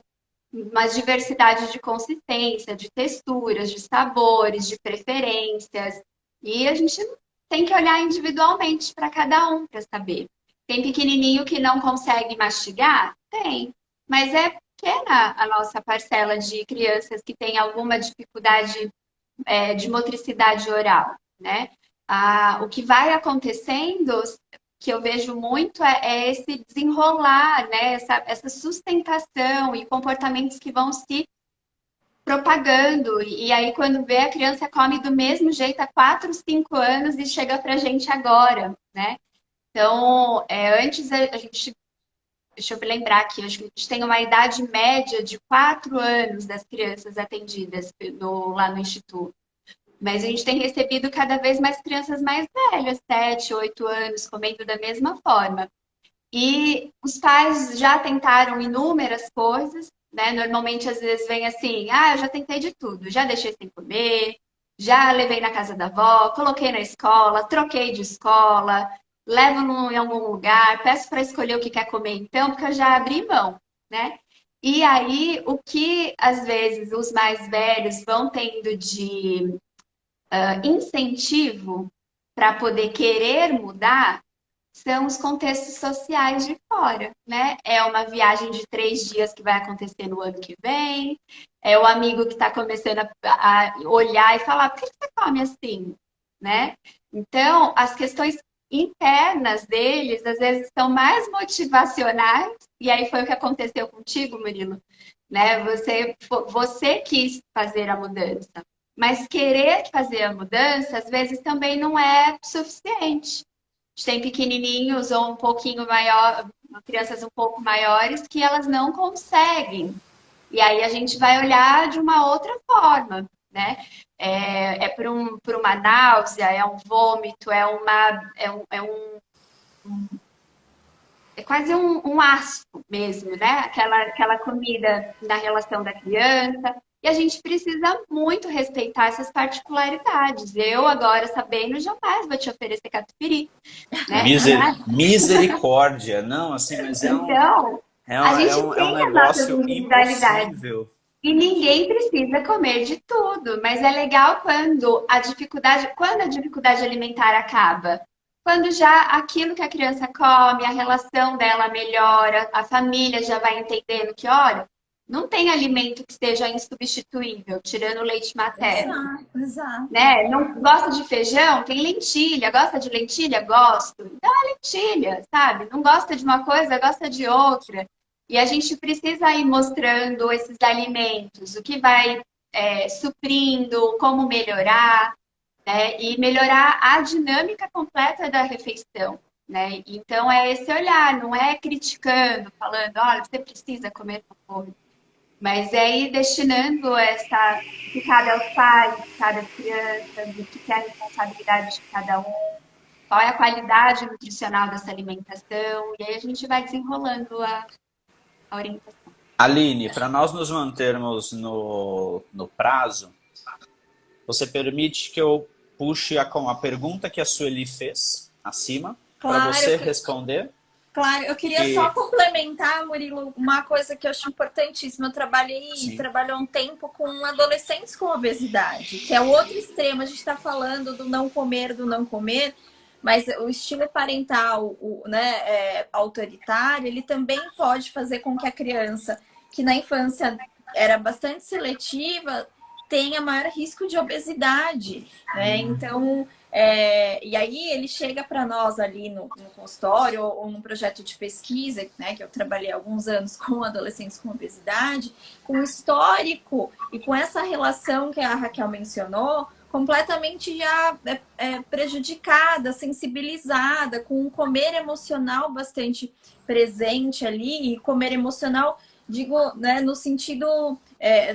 uma diversidade de consistência, de texturas, de sabores, de preferências. E a gente tem que olhar individualmente para cada um para saber. Tem pequenininho que não consegue mastigar? Tem. Mas é pequena a nossa parcela de crianças que tem alguma dificuldade de motricidade oral, né? O que vai acontecendo, que eu vejo muito, é esse desenrolar, né? Essa sustentação e comportamentos que vão se propagando. E aí, quando vê, a criança come do mesmo jeito há 4, 5 anos e chega pra gente agora, né? Então, antes a gente. Deixa eu me lembrar aqui, acho que a gente tem uma idade média de 4 anos das crianças atendidas lá no Instituto. Mas a gente tem recebido cada vez mais crianças mais velhas, 7, 8 anos, comendo da mesma forma. E os pais já tentaram inúmeras coisas, né? Normalmente, às vezes, vem assim, eu já tentei de tudo, já deixei sem comer, já levei na casa da avó, coloquei na escola, troquei de escola, levo em algum lugar, peço para escolher o que quer comer então, porque eu já abri mão, né? E aí, o que às vezes os mais velhos vão tendo de incentivo para poder querer mudar são os contextos sociais de fora, né? É uma viagem de 3 dias que vai acontecer no ano que vem, é o amigo que está começando a olhar e falar, por que você come assim, né? Então, as questões internas deles, às vezes, são mais motivacionais, e aí foi o que aconteceu contigo, Murilo, né? Você quis fazer a mudança, mas querer fazer a mudança, às vezes, também não é suficiente. A gente tem pequenininhos ou um pouquinho maior, crianças um pouco maiores, que elas não conseguem. E aí a gente vai olhar de uma outra forma, né? Por uma náusea, é um vômito, é quase um asco mesmo, né? Aquela comida na relação da criança. E a gente precisa muito respeitar essas particularidades. Eu, agora sabendo, jamais vou te oferecer catupiry, né? Misericórdia, não, assim, mas Então, é a um, é gente um, é um tem as nossas negócio individualidades. impossível. E ninguém precisa comer de tudo, mas é legal quando a dificuldade alimentar acaba. Quando já aquilo que a criança come, a relação dela melhora, a família já vai entendendo que, olha, não tem alimento que seja insubstituível, tirando o leite materno. Exato, exato. Né? Não gosta de feijão? Tem lentilha. Gosta de lentilha? Gosto. Então é lentilha, sabe? Não gosta de uma coisa, gosta de outra. E a gente precisa ir mostrando esses alimentos, o que vai suprindo, como melhorar, né? E melhorar a dinâmica completa da refeição. Né? Então é esse olhar, não é criticando, falando, olha, você precisa comer favor. Mas é ir destinando essa que cabe aos pais, que cabe às crianças, o que é a responsabilidade de cada um, qual é a qualidade nutricional dessa alimentação, e aí a gente vai desenrolando a orientação. Aline, para nós nos mantermos no prazo, você permite que eu puxe a pergunta que a Sueli fez acima, para você responder? Claro, eu queria só complementar, Murilo, uma coisa que eu acho importantíssima. Eu trabalhei um tempo com adolescentes com obesidade, que é o outro extremo. A gente está falando do não comer, mas o estilo parental, autoritário, ele também pode fazer com que a criança, que na infância era bastante seletiva, tenha maior risco de obesidade, né? Então, e aí ele chega para nós ali no consultório ou num projeto de pesquisa, né, que eu trabalhei há alguns anos com adolescentes com obesidade, com histórico e com essa relação que a Raquel mencionou, completamente já prejudicada, sensibilizada, com um comer emocional bastante presente ali, e comer emocional Digo, né, no sentido,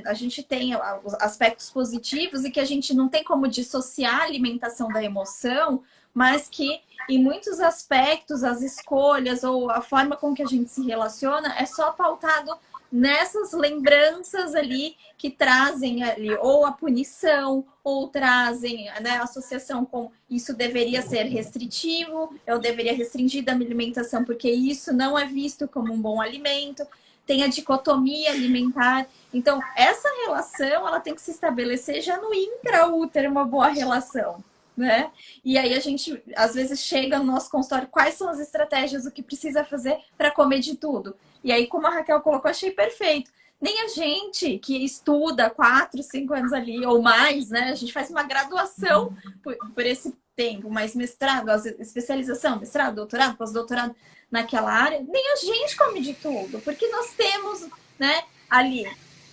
a gente tem os aspectos positivos e que a gente não tem como dissociar a alimentação da emoção, mas que em muitos aspectos as escolhas ou a forma com que a gente se relaciona é só pautado nessas lembranças ali que trazem ali ou a punição ou trazem, né, a associação com isso deveria ser restritivo, eu deveria restringir da minha alimentação porque isso não é visto como um bom alimento. Tem a dicotomia alimentar. Então, essa relação ela tem que se estabelecer já no intraútero, uma boa relação, né? E aí a gente, às vezes, chega no nosso consultório, quais são as estratégias, o que precisa fazer para comer de tudo? E aí, como a Raquel colocou, achei perfeito. Nem a gente que estuda 4, 5 anos ali, ou mais, né? A gente faz uma graduação por esse tempo, mas mestrado, especialização, mestrado, doutorado, pós-doutorado, naquela área, nem a gente come de tudo, porque nós temos, né, ali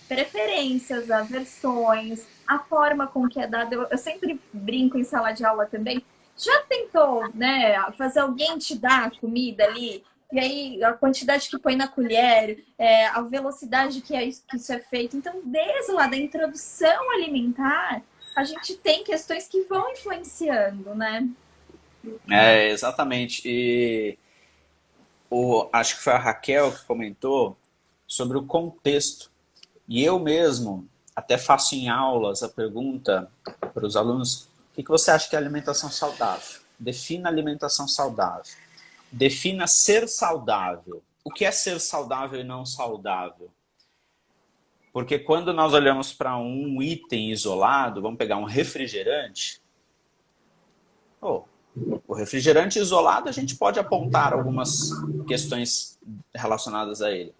preferências, aversões, a forma com que é dado. Eu sempre brinco em sala de aula também. Já tentou, né, fazer alguém te dar a comida ali? E aí, a quantidade que põe na colher, a velocidade que isso é feito. Então, desde lá da introdução alimentar, a gente tem questões que vão influenciando, né? Exatamente. E acho que foi a Raquel que comentou sobre o contexto. E eu mesmo até faço em aulas a pergunta para os alunos: o que você acha que é alimentação saudável? Defina alimentação saudável. Defina ser saudável. O que é ser saudável e não saudável? Porque quando nós olhamos para um item isolado, vamos pegar um refrigerante, o refrigerante isolado a gente pode apontar algumas questões relacionadas a ele.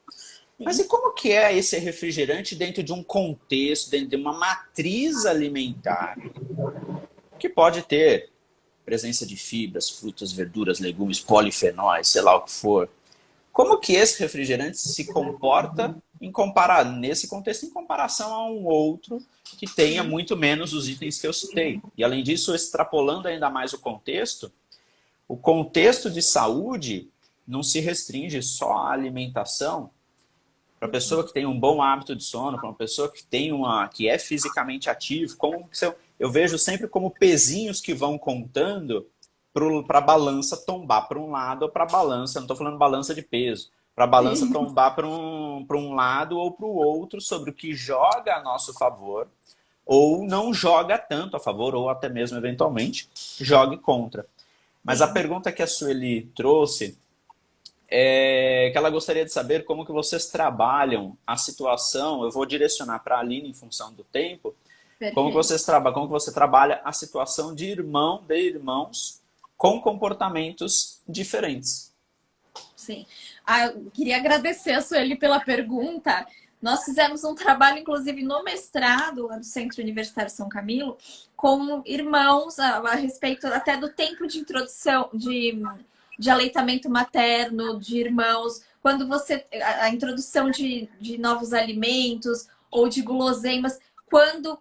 Mas e como que é esse refrigerante dentro de um contexto, dentro de uma matriz alimentar, que pode ter presença de fibras, frutas, verduras, legumes, polifenóis, sei lá o que for? Como que esse refrigerante se comporta nesse contexto em comparação a um outro que tenha muito menos os itens que eu citei? E além disso, extrapolando ainda mais o contexto de saúde não se restringe só à alimentação. Para a pessoa que tem um bom hábito de sono, para uma pessoa que é fisicamente ativo, eu vejo sempre como pezinhos que vão contando para a balança tombar para um lado ou para a balança, não estou falando balança de peso, para a balança tombar para um lado ou para o outro sobre o que joga a nosso favor ou não joga tanto a favor ou até mesmo, eventualmente, jogue contra. Mas a pergunta que a Sueli trouxe é que ela gostaria de saber como que vocês trabalham a situação. Eu vou direcionar para a Aline em função do tempo. Como que você trabalha a situação de irmãos com comportamentos diferentes. Sim. Eu queria agradecer a Sueli pela pergunta. Nós fizemos um trabalho, inclusive, no mestrado lá do Centro Universitário São Camilo, com irmãos, a respeito até do tempo de introdução, de aleitamento materno, de irmãos, quando a introdução de novos alimentos ou de guloseimas, quando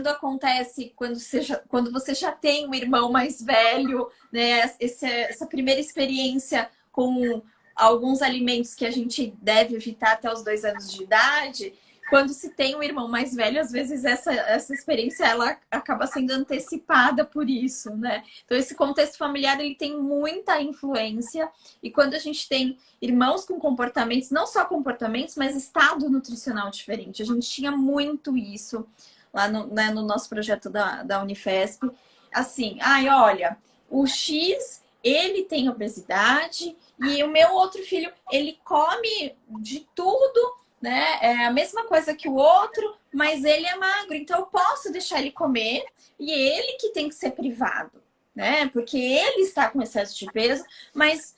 acontece, quando você já tem um irmão mais velho, né, essa primeira experiência com alguns alimentos que a gente deve evitar até os 2 anos de idade, quando se tem um irmão mais velho, às vezes essa experiência ela acaba sendo antecipada por isso, né? Então esse contexto familiar ele tem muita influência, e quando a gente tem irmãos com comportamentos, não só comportamentos, mas estado nutricional diferente, a gente tinha muito isso lá no nosso projeto da Unifesp. Assim, olha, o X, ele tem obesidade e o meu outro filho, ele come de tudo, né? É a mesma coisa que o outro, mas ele é magro, então eu posso deixar ele comer e ele que tem que ser privado, né? Porque ele está com excesso de peso, mas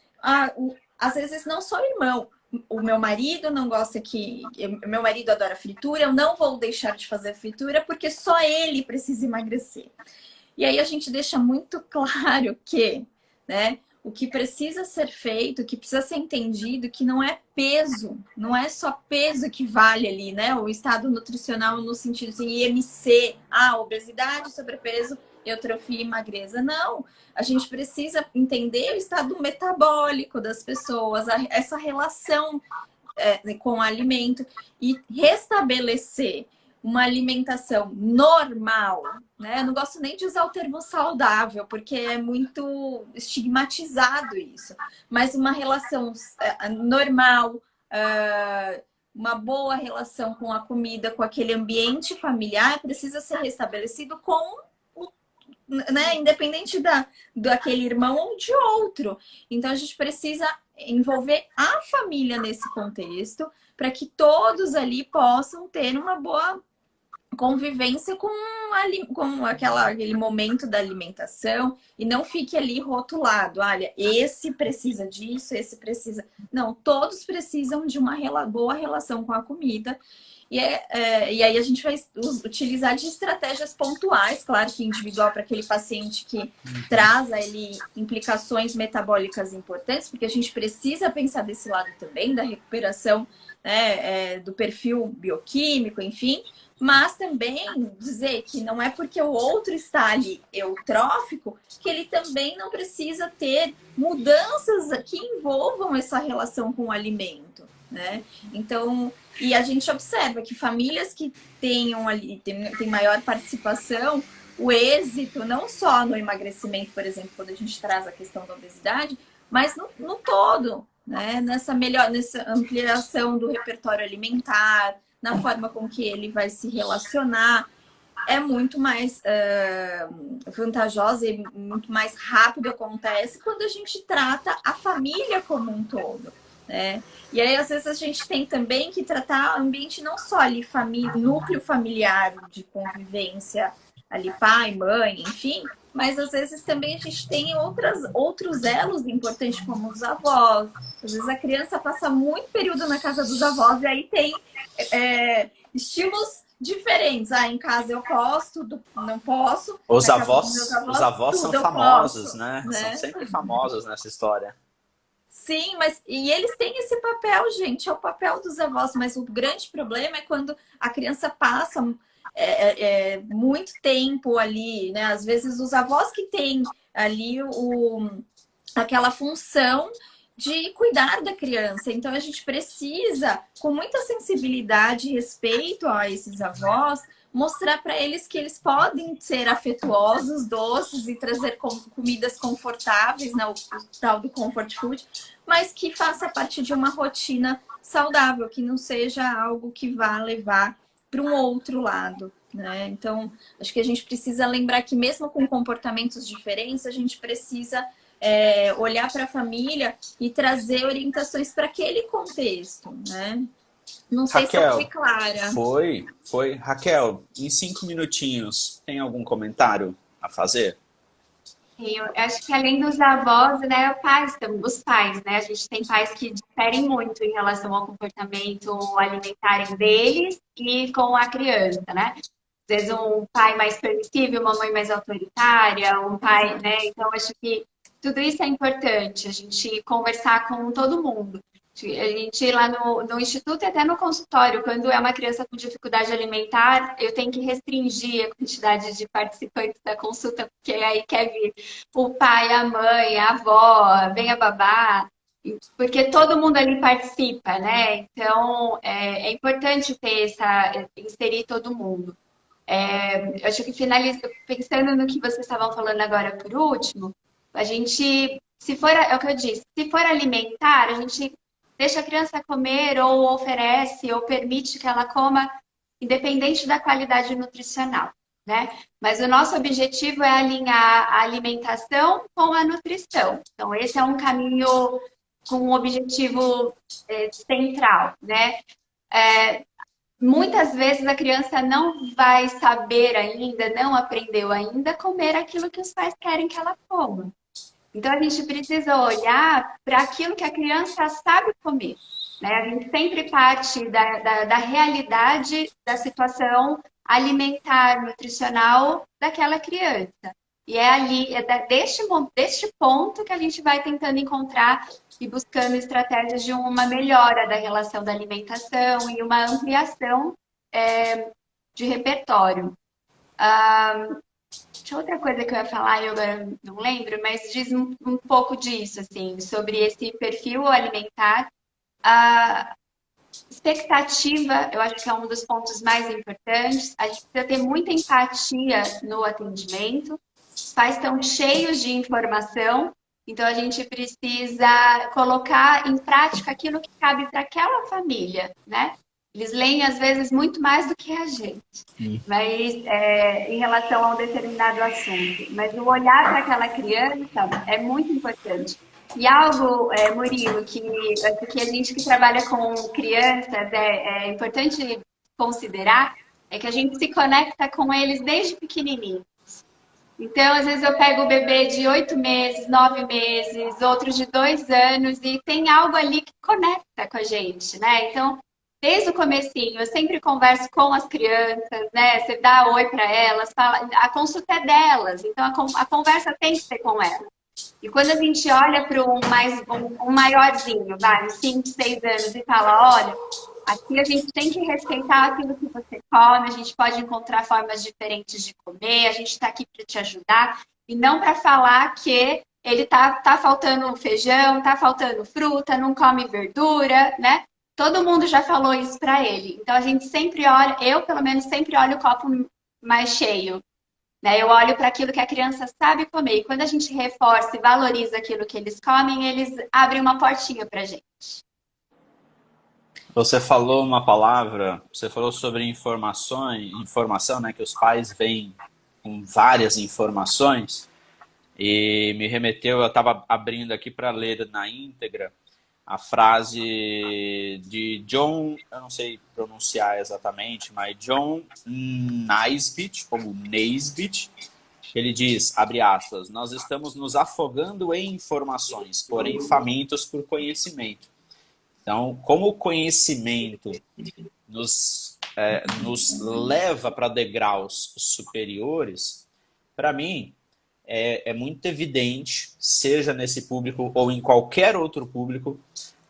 às vezes não só o irmão. O meu marido não gosta meu marido adora fritura, eu não vou deixar de fazer fritura porque só ele precisa emagrecer. E aí a gente deixa muito claro que, né, o que precisa ser feito, o que precisa ser entendido, que não é peso, não é só peso que vale ali, né? O estado nutricional no sentido de IMC, obesidade, sobrepeso, eutrofia e magreza. Não, a gente precisa entender o estado metabólico das pessoas, essa relação com alimento e restabelecer uma alimentação normal, né? Eu não gosto nem de usar o termo saudável, porque é muito estigmatizado isso. Mas uma relação normal, uma boa relação com a comida, com aquele ambiente familiar, precisa ser restabelecido com né, independente daquele irmão ou de outro. Então, a gente precisa envolver a família nesse contexto para que todos ali possam ter uma boa convivência com aquele momento da alimentação e não fique ali rotulado. Olha, esse precisa disso, esse precisa... Não, todos precisam de uma boa relação com a comida. E aí a gente vai utilizar de estratégias pontuais, claro que individual para aquele paciente que traz a ele implicações metabólicas importantes, porque a gente precisa pensar desse lado também, da recuperação, né, do perfil bioquímico, enfim, mas também dizer que não é porque o outro está ali eutrófico que ele também não precisa ter mudanças que envolvam essa relação com o alimento, né? Então, e a gente observa que famílias que tenham ali, tem maior participação, o êxito, não só no emagrecimento, por exemplo, quando a gente traz a questão da obesidade, mas no todo, né? Nessa ampliação do repertório alimentar, na forma com que ele vai se relacionar, é muito mais vantajosa e muito mais rápido acontece quando a gente trata a família como um todo, né? E aí, às vezes, a gente tem também que tratar o ambiente não só ali, núcleo familiar de convivência, ali pai, mãe, enfim, mas às vezes também a gente tem outros elos importantes, como os avós. Às vezes a criança passa muito período na casa dos avós e aí tem estilos diferentes. Em casa eu posso, não posso. Os avós são famosos, posso, né? São sempre famosos nessa história. Sim, e eles têm esse papel, gente, é o papel dos avós, mas o grande problema é quando a criança passa muito tempo ali, né? Às vezes os avós que têm ali aquela função de cuidar da criança. Então a gente precisa, com muita sensibilidade e respeito a esses avós, mostrar para eles que eles podem ser afetuosos, doces e trazer comidas confortáveis, né? O tal do comfort food, mas que faça parte de uma rotina saudável, que não seja algo que vá levar para um outro lado, né? Então, acho que a gente precisa lembrar que mesmo com comportamentos diferentes, a gente precisa olhar para a família e trazer orientações para aquele contexto, né? Não sei se eu fui clara. Foi. Raquel, em 5 minutinhos, tem algum comentário a fazer? Eu acho que além dos avós, né, os pais, né? A gente tem pais que diferem muito em relação ao comportamento alimentar deles e com a criança, né? Às vezes um pai mais permissível, uma mãe mais autoritária, um pai, né? Então, acho que tudo isso é importante, a gente conversar com todo mundo. A gente ir lá no instituto e até no consultório, quando é uma criança com dificuldade alimentar, eu tenho que restringir a quantidade de participantes da consulta, porque aí quer vir o pai, a mãe, a avó, vem a babá, porque todo mundo ali participa, né? Então, é importante inserir todo mundo. Eu acho que pensando no que vocês estavam falando agora por último, a gente, é o que eu disse, se for alimentar, a gente deixa a criança comer ou oferece ou permite que ela coma, independente da qualidade nutricional, né? Mas o nosso objetivo é alinhar a alimentação com a nutrição. Então, esse é um caminho com um objetivo central, né? Muitas vezes a criança não vai saber ainda, não aprendeu ainda a comer aquilo que os pais querem que ela coma. Então, a gente precisa olhar para aquilo que a criança sabe comer, né? A gente sempre parte da realidade da situação alimentar, nutricional daquela criança. E é ali, deste ponto que a gente vai tentando encontrar e buscando estratégias de uma melhora da relação da alimentação e uma ampliação de repertório. Tinha outra coisa que eu ia falar, eu agora não lembro, mas diz um pouco disso, assim, sobre esse perfil alimentar. Expectativa, eu acho que é um dos pontos mais importantes. A gente precisa ter muita empatia no atendimento. Os pais estão cheios de informação, então a gente precisa colocar em prática aquilo que cabe para aquela família, né? Eles leem, às vezes, muito mais do que a gente, mas em relação a um determinado assunto. Mas o olhar para aquela criança é muito importante. E algo, Murilo, que a gente que trabalha com crianças é importante considerar, é que a gente se conecta com eles desde pequenininho. Então, às vezes eu pego o bebê de 8 meses, 9 meses, outros de 2 anos, e tem algo ali que conecta com a gente, né? Então, desde o comecinho, eu sempre converso com as crianças, né? Você dá oi para elas, fala, a consulta é delas, então a conversa tem que ser com elas. E quando a gente olha para um maiorzinho, vai, uns 5, 6 anos, e fala, olha, aqui a gente tem que respeitar aquilo que você come, a gente pode encontrar formas diferentes de comer, a gente está aqui para te ajudar, e não para falar que ele tá faltando feijão, tá faltando fruta, não come verdura, né? Todo mundo já falou isso para ele. Então a gente sempre olha, eu pelo menos sempre olho o copo mais cheio. Né? Eu olho para aquilo que a criança sabe comer. E quando a gente reforça e valoriza aquilo que eles comem, eles abrem uma portinha para a gente. Você falou uma palavra, você falou sobre informação, né, que os pais vêm com várias informações e me remeteu, eu estava abrindo aqui para ler na íntegra a frase de John, eu não sei pronunciar exatamente, mas John Naisbitt, como Naisbitt, ele diz, abre aspas, nós estamos nos afogando em informações, porém famintos por conhecimento. Então, como o conhecimento nos leva para degraus superiores, para mim é muito evidente, seja nesse público ou em qualquer outro público,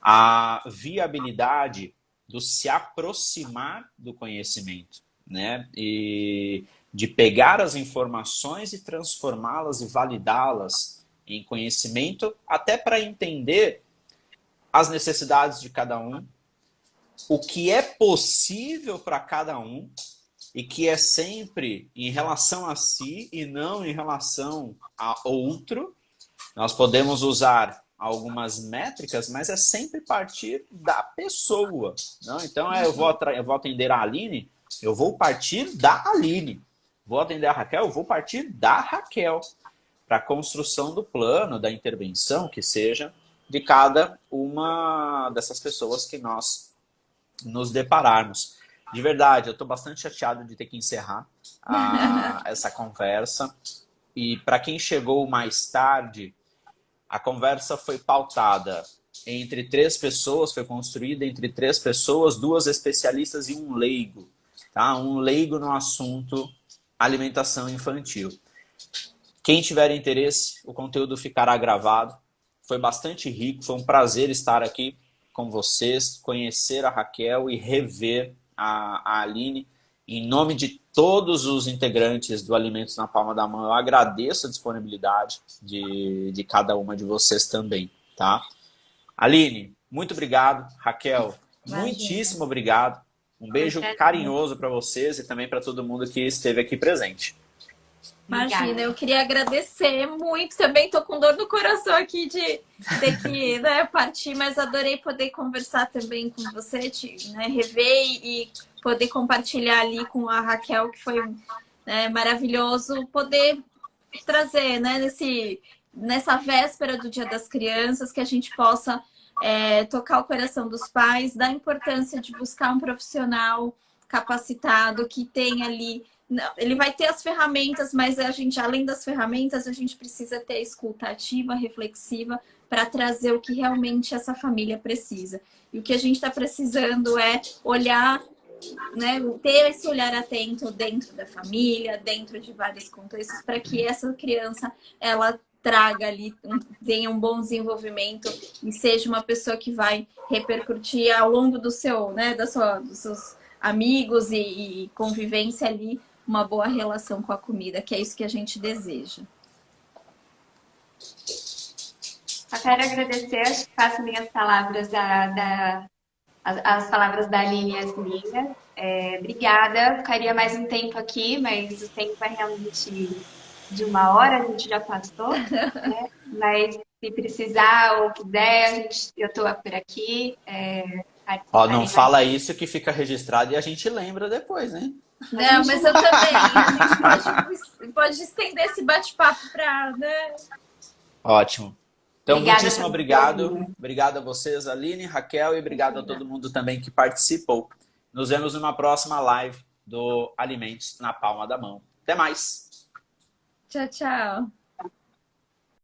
a viabilidade do se aproximar do conhecimento, né? E de pegar as informações e transformá-las e validá-las em conhecimento, até para entender as necessidades de cada um, o que é possível para cada um e que é sempre em relação a si e não em relação a outro. Nós podemos usar algumas métricas, mas é sempre partir da pessoa. Não? Então, eu vou atender a Aline, eu vou partir da Aline. Vou atender a Raquel, eu vou partir da Raquel. Para a construção do plano, da intervenção, que seja de cada uma dessas pessoas que nós nos depararmos. De verdade, eu estou bastante chateado de ter que encerrar essa conversa. E para quem chegou mais tarde, a conversa foi pautada entre 3 pessoas, foi construída entre 3 pessoas, 2 especialistas e um leigo. Tá? Um leigo no assunto alimentação infantil. Quem tiver interesse, o conteúdo ficará gravado. Foi bastante rico, foi um prazer estar aqui com vocês, conhecer a Raquel e rever a Aline. Em nome de todos os integrantes do Alimentos na Palma da Mão, eu agradeço a disponibilidade de cada uma de vocês também, tá? Aline, muito obrigado. Raquel, muitíssimo obrigado. Um beijo carinhoso para vocês e também para todo mundo que esteve aqui presente. Imagina, eu queria agradecer muito. Também estou com dor no coração aqui de ter que partir, mas adorei poder conversar também com você, rever e poder compartilhar ali com a Raquel, que foi maravilhoso, poder trazer nessa véspera do Dia das Crianças, que a gente possa tocar o coração dos pais, da importância de buscar um profissional capacitado que tem ali. Ele vai ter as ferramentas, mas a gente, além das ferramentas, a gente precisa ter a escuta ativa, reflexiva, para trazer o que realmente essa família precisa. E o que a gente está precisando é olhar, ter esse olhar atento dentro da família, dentro de vários contextos, para que essa criança, ela traga ali, tenha um bom desenvolvimento e seja uma pessoa que vai repercutir ao longo do seu, dos seus amigos e convivência ali, uma boa relação com a comida, que é isso que a gente deseja. Eu quero agradecer, acho que faço minhas palavras as palavras da Aline e as minhas. Obrigada. Ficaria mais um tempo aqui, mas o tempo é realmente de 1 hora, a gente já passou, né? Mas se precisar ou quiser, eu estou por aqui. Ó, não Participarei mais. fala isso que fica registrado e a gente lembra depois, hein? Não, mas eu também. A gente pode estender esse bate-papo para, né? Ótimo. Então, Obrigada muitíssimo por obrigado. tudo. Obrigado a vocês, Aline, Raquel, e obrigado a todo mundo também que participou. Nos vemos numa próxima live do Alimentos na Palma da Mão. Até mais! Tchau, tchau.